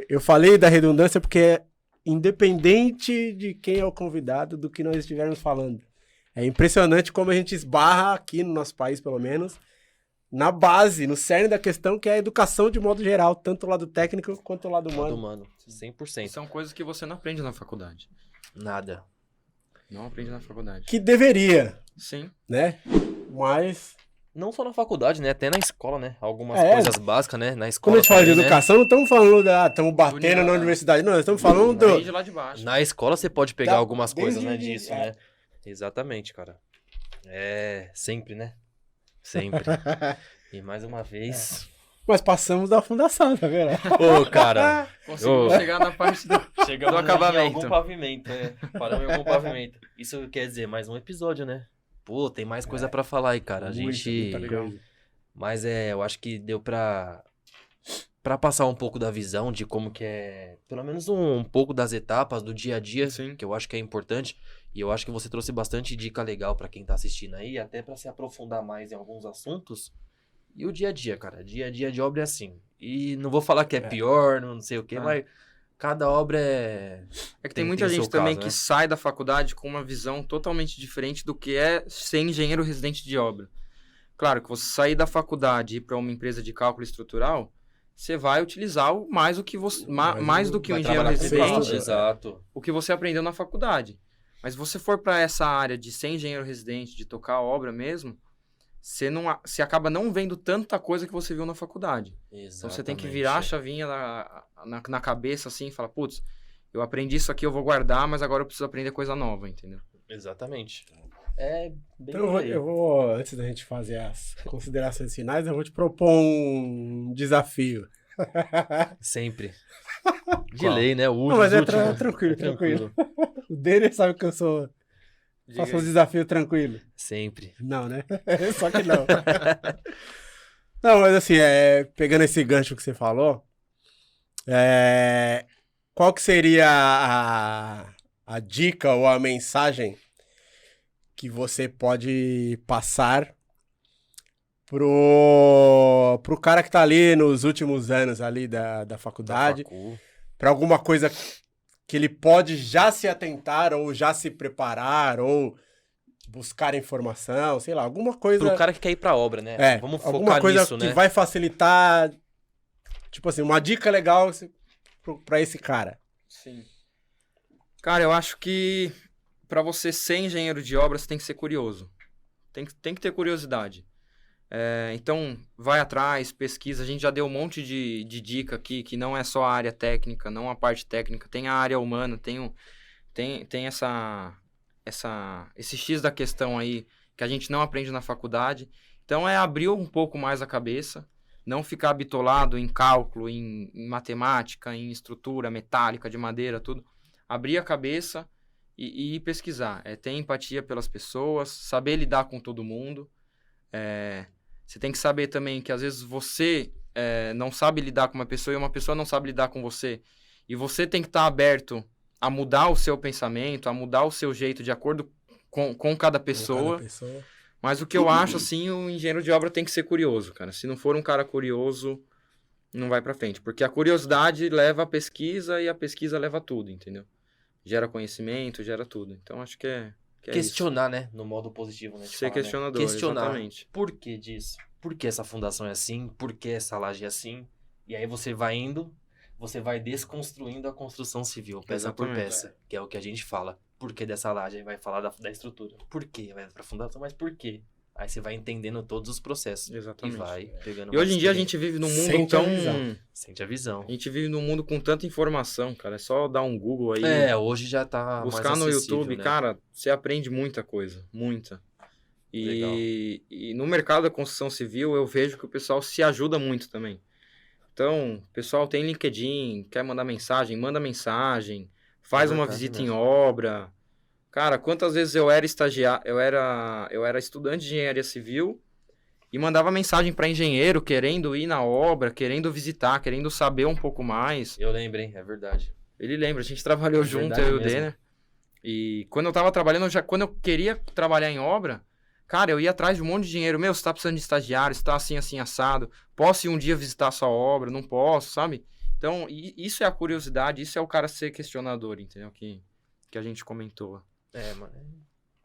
eu falei da redundância porque independente de quem é o convidado, do que nós estivermos falando. É impressionante como a gente esbarra aqui no nosso país, pelo menos, na base, no cerne da questão, que é a educação de modo geral, tanto o lado técnico quanto o lado Lado humano. humano, 100%. São coisas que você não aprende na faculdade. Nada. Não aprende na faculdade. Que deveria, Sim. né? Mas, Não só na faculdade, né? Até na escola, né? Algumas É. coisas básicas, né? Na quando escola a gente fala de também, né? educação, não estamos falando estamos batendo na universidade, não, nós estamos falando Vem do... de lá de baixo. Na escola você pode pegar Dá- algumas coisas, né, desde- disso, é. né? Exatamente, cara. É, sempre, né? Sempre. E mais uma vez... Mas passamos da fundação, tá vendo? Ô, cara, Conseguimos Ô. chegar na parte do... chegamos Do acabamento. em algum pavimento, né? Paramos em algum pavimento. Isso quer dizer mais um episódio, né? Pô, tem mais coisa pra falar aí, cara. A gente... Muita coisa. Mas eu acho que deu pra passar um pouco da visão de como que é, pelo menos um pouco das etapas do dia a dia, Sim. que eu acho que é importante. E eu acho que você trouxe bastante dica legal pra quem tá assistindo aí, até pra se aprofundar mais em alguns assuntos. E o dia a dia, cara. Dia a dia de obra é assim. E não vou falar que é pior, não sei o quê, Ah. mas cada obra é... É que tem Tem muita o gente seu também caso, que né? sai da faculdade com uma visão totalmente diferente do que é ser engenheiro residente de obra. Claro que você sair da faculdade e ir para uma empresa de cálculo estrutural, você vai utilizar mais do que você, mais do que um Vai engenheiro trabalhar com residente, cálculo, exato. o que você aprendeu na faculdade. Mas se você for para essa área de ser engenheiro residente, de tocar a obra mesmo, você acaba não vendo tanta coisa que você viu na faculdade. Então você tem que virar a chavinha na cabeça assim e falar, putz, eu aprendi isso aqui, eu vou guardar, mas agora eu preciso aprender coisa nova, entendeu? Exatamente. É bem Então eu vou, antes da gente fazer as considerações finais, eu vou te propor um desafio. Sempre. De Qual? lei, né? O Não, mas é último. tranquilo. O dele sabe que eu sou... Diga Faço um aí. desafio tranquilo. Sempre. Não, né? Só que não. Não, mas assim, pegando esse gancho que você falou, qual que seria a dica ou a mensagem que você pode passar pro cara que tá ali nos últimos anos ali da faculdade, para alguma coisa que ele pode já se atentar ou já se preparar ou buscar informação, sei lá, alguma coisa... Pro cara que quer ir pra obra, né? Vamos alguma focar coisa nisso, que né? vai facilitar, tipo assim, uma dica legal pra esse cara. Sim. Cara, eu acho que para você ser engenheiro de obras, você tem que ser curioso. Tem que ter curiosidade. Então, vai atrás, pesquisa. A gente já deu um monte de dica aqui, que não é só a área técnica, não a parte técnica. Tem a área humana, tem esse X da questão aí, que a gente não aprende na faculdade. Então, abrir um pouco mais a cabeça, não ficar bitolado em cálculo, em matemática, em estrutura metálica, de madeira, tudo. Abrir a cabeça e ir pesquisar. Ter empatia pelas pessoas, saber lidar com todo mundo. Você tem que saber também que às vezes você não sabe lidar com uma pessoa e uma pessoa não sabe lidar com você. E você tem que estar aberto a mudar o seu pensamento, a mudar o seu jeito de acordo com cada pessoa. Mas o que eu acho, assim, o engenheiro de obra tem que ser curioso, cara. Se não for um cara curioso, não vai pra frente. Porque a curiosidade leva a pesquisa e a pesquisa leva tudo, entendeu? Gera conhecimento, gera tudo. Então, acho que é questionar, né? No modo positivo, né? Ser questionador, né? Questionar. exatamente. Por que disso? Por que essa fundação é assim? Por que essa laje é assim? E aí você vai indo, você vai desconstruindo a construção civil, peça por Exatamente. peça. Que é o que a gente fala. Por que dessa laje? Aí vai falar da estrutura. Por quê? Vai pra fundação, mas por quê? Aí você vai entendendo todos os processos. Exatamente. E vai pegando E hoje mais em dia a experiência. gente vive num mundo Sente a tão... visão. Sente a visão. A gente vive num mundo com tanta informação, cara. É só dar um Google aí. Hoje já tá Buscar mais no acessível, YouTube, né? cara, você aprende muita coisa. Muita. E no mercado da construção civil, eu vejo que o pessoal se ajuda muito também. Então, o pessoal tem LinkedIn, quer mandar mensagem, manda mensagem, faz uma verdade visita mesmo. em obra. Cara, quantas vezes eu era estagiário, eu era estudante de engenharia civil e mandava mensagem para engenheiro querendo ir na obra, querendo visitar, querendo saber um pouco mais. Eu lembro, hein? É verdade. Ele lembra, a gente trabalhou É junto, verdade eu e o mesmo. Denner. E quando eu tava trabalhando, quando eu queria trabalhar em obra, cara, eu ia atrás de um monte de dinheiro. Meu, você tá precisando de estagiário, você tá assim, assim, assado. Posso ir um dia visitar a sua obra? Não posso, sabe? Então, isso é a curiosidade, isso é o cara ser questionador, entendeu? Que a gente comentou. Mano.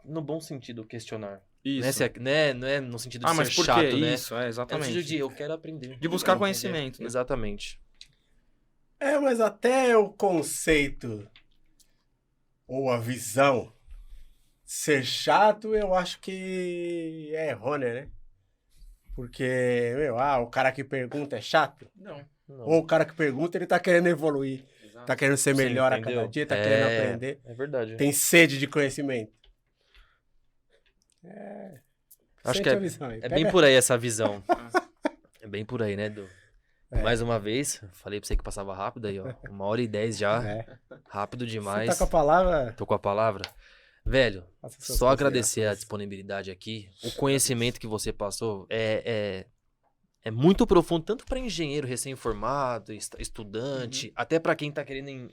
No bom sentido, questionar. Isso. Não é no sentido de mas ser por chato, quê? né? Isso, É no exatamente. sentido de eu quero aprender. De buscar Eu quero conhecimento, entender. né? Exatamente. Mas até o conceito ou a visão ser chato, eu acho que é errônea, né? Porque, o cara que pergunta é chato. Não. Ou o cara que pergunta, ele tá querendo evoluir. Exato. Tá querendo ser Sim, melhor a entendeu? cada dia, tá querendo aprender. É verdade. Tem sede de conhecimento. Acho Sente que a visão aí. é Pega- bem por aí essa visão. É bem por aí, né, Edu? É. Mais uma vez, falei pra você que passava rápido aí, ó. 1h10 já. É. Rápido Você demais. tá com a palavra? Tô com a palavra. Velho, Faça suas só agradecer a considerações. disponibilidade aqui. O conhecimento que você passou é muito profundo, tanto para engenheiro recém-formado, estudante, até para quem tá querendo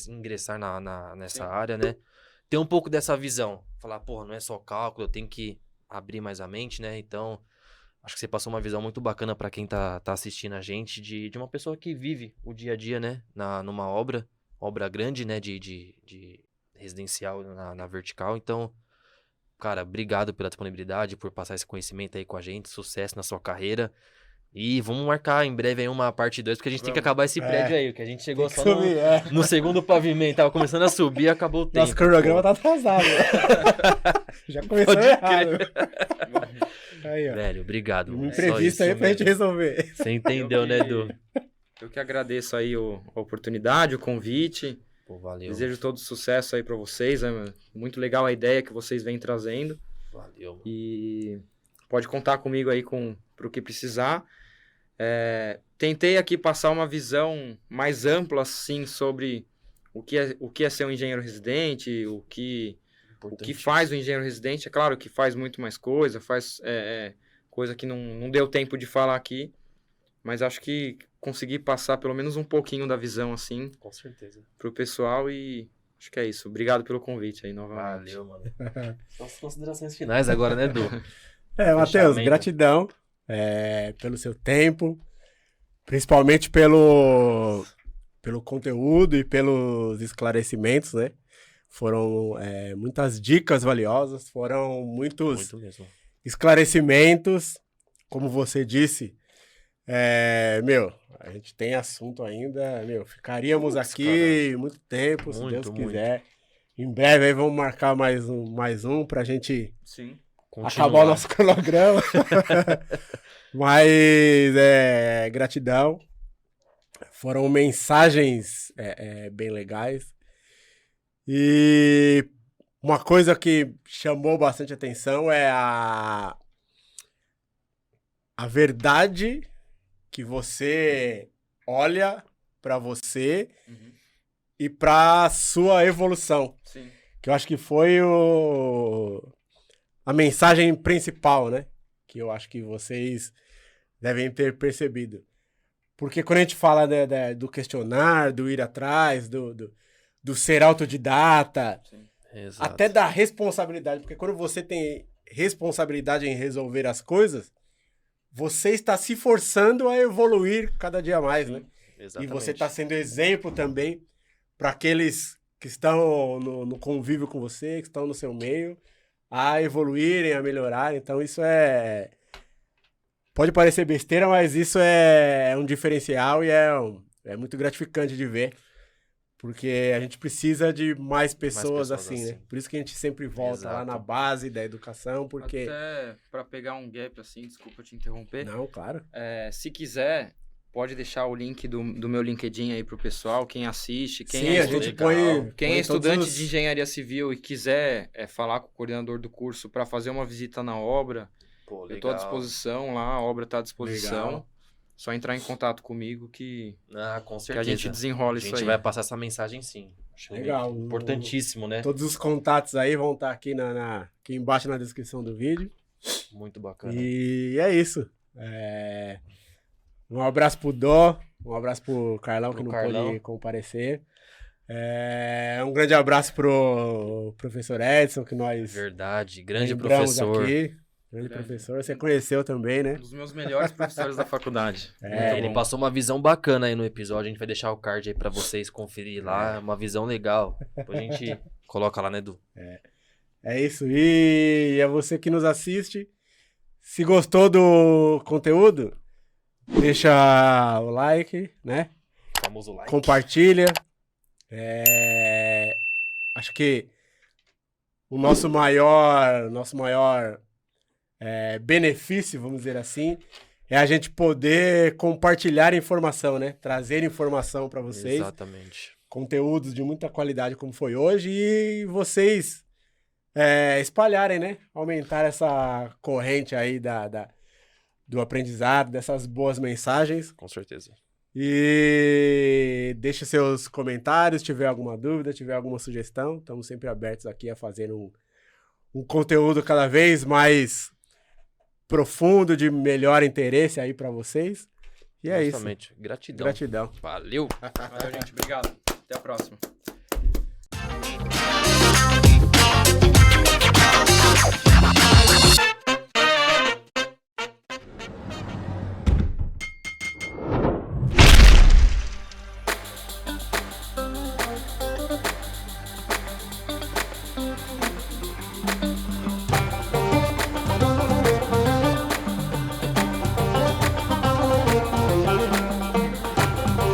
ingressar nessa Sim. área, né? Ter um pouco dessa visão. Falar, porra, não é só cálculo, eu tenho que abrir mais a mente, né? Então, acho que você passou uma visão muito bacana para quem tá assistindo a gente, de uma pessoa que vive o dia a dia, né? Numa obra grande, né? De residencial na vertical. Então, cara, obrigado pela disponibilidade, por passar esse conhecimento aí com a gente. Sucesso na sua carreira. E vamos marcar em breve aí uma parte 2, porque a gente tem que acabar esse prédio aí, que a gente chegou Tem que só subir, no segundo pavimento. Tava começando a subir e acabou o tempo. Nosso cronograma tá atrasado. Já começou Pode errado. Aí, ó. Velho, obrigado. Uma Só entrevista aí isso pra gente mesmo. resolver. Você entendeu, né, Edu? Eu que agradeço aí a oportunidade, o convite. Pô, valeu. Desejo todo sucesso aí pra vocês. É muito legal a ideia que vocês vêm trazendo. Valeu, mano. E pode contar comigo aí pro que precisar. Tentei aqui passar uma visão mais ampla, assim, sobre o que é ser um engenheiro residente, o que faz o engenheiro residente. É claro que faz muito mais coisa, faz coisa que não deu tempo de falar aqui, mas acho que consegui passar pelo menos um pouquinho da visão, assim, Com certeza. pro pessoal e acho que é isso. Obrigado pelo convite aí, novamente. Valeu, mano. São as considerações finais agora, né, Edu? Matheus, Fechamento. gratidão pelo seu tempo, principalmente pelo conteúdo e pelos esclarecimentos, né? Foram muitas dicas valiosas, foram muitos Muito mesmo. esclarecimentos, como você disse. A gente tem assunto ainda, ficaríamos aqui muito tempo, se Deus Muito. quiser. Em breve aí vamos marcar mais um pra gente Sim. acabar o nosso cronograma. Mas, gratidão. Foram mensagens bem legais. E uma coisa que chamou bastante atenção é a verdade que você olha para você e para sua evolução. Sim. Que eu acho que foi a mensagem principal, né? Que eu acho que vocês devem ter percebido. Porque quando a gente fala do questionar, do ir atrás, do ser autodidata, Exato. até da responsabilidade, porque quando você tem responsabilidade em resolver as coisas, você está se forçando a evoluir cada dia mais, né? Exatamente. E você está sendo exemplo também para aqueles que estão no convívio com você, que estão no seu meio, a evoluírem, a melhorarem. Então isso pode parecer besteira, mas isso é um diferencial e é muito gratificante de ver. Porque a gente precisa de mais pessoas assim, né? Por isso que a gente sempre volta lá na base da educação, porque... Até para pegar um gap assim, desculpa te interromper. Não, claro. Se quiser, pode deixar o link do meu LinkedIn aí pro pessoal, quem assiste, quem Sim, é a gente estudante, põe... quem é põe estudante todos os- de engenharia civil e quiser falar com o coordenador do curso para fazer uma visita na obra, Pô, eu tô à legal. disposição lá, a obra tá à disposição. Legal. Só entrar em contato comigo que Com a certeza. gente desenrola A isso gente aí. vai passar essa mensagem sim. Acho Legal. importantíssimo, né? Todos os contatos aí vão estar aqui aqui embaixo na descrição do vídeo. Muito bacana. E é isso. Um abraço pro Dó, um abraço pro Carlão, que não pôde comparecer. Um grande abraço pro professor Edson, que nós Verdade. Grande lembramos professor. aqui. Grande professor. Você conheceu também, né? Um dos meus melhores professores da faculdade. Ele bom. passou uma visão bacana aí no episódio. A gente vai deixar o card aí pra vocês conferir lá. Uma visão legal. Depois a gente coloca lá, né, Edu? É isso. E é você que nos assiste. Se gostou do conteúdo, deixa o like, né? O famoso like. Compartilha. Acho que o nosso maior benefício, vamos dizer assim, é a gente poder compartilhar informação, né? Trazer informação para vocês. Exatamente. Conteúdos de muita qualidade como foi hoje e vocês espalharem, né? Aumentar essa corrente aí do aprendizado, dessas boas mensagens. Com certeza. E deixe seus comentários, tiver alguma dúvida, tiver alguma sugestão. Estamos sempre abertos aqui a fazer um conteúdo cada vez mais profundo, de melhor interesse aí para vocês. E é Justamente. isso. Gratidão. Gratidão. Valeu. Valeu, gente. Obrigado. Até a próxima.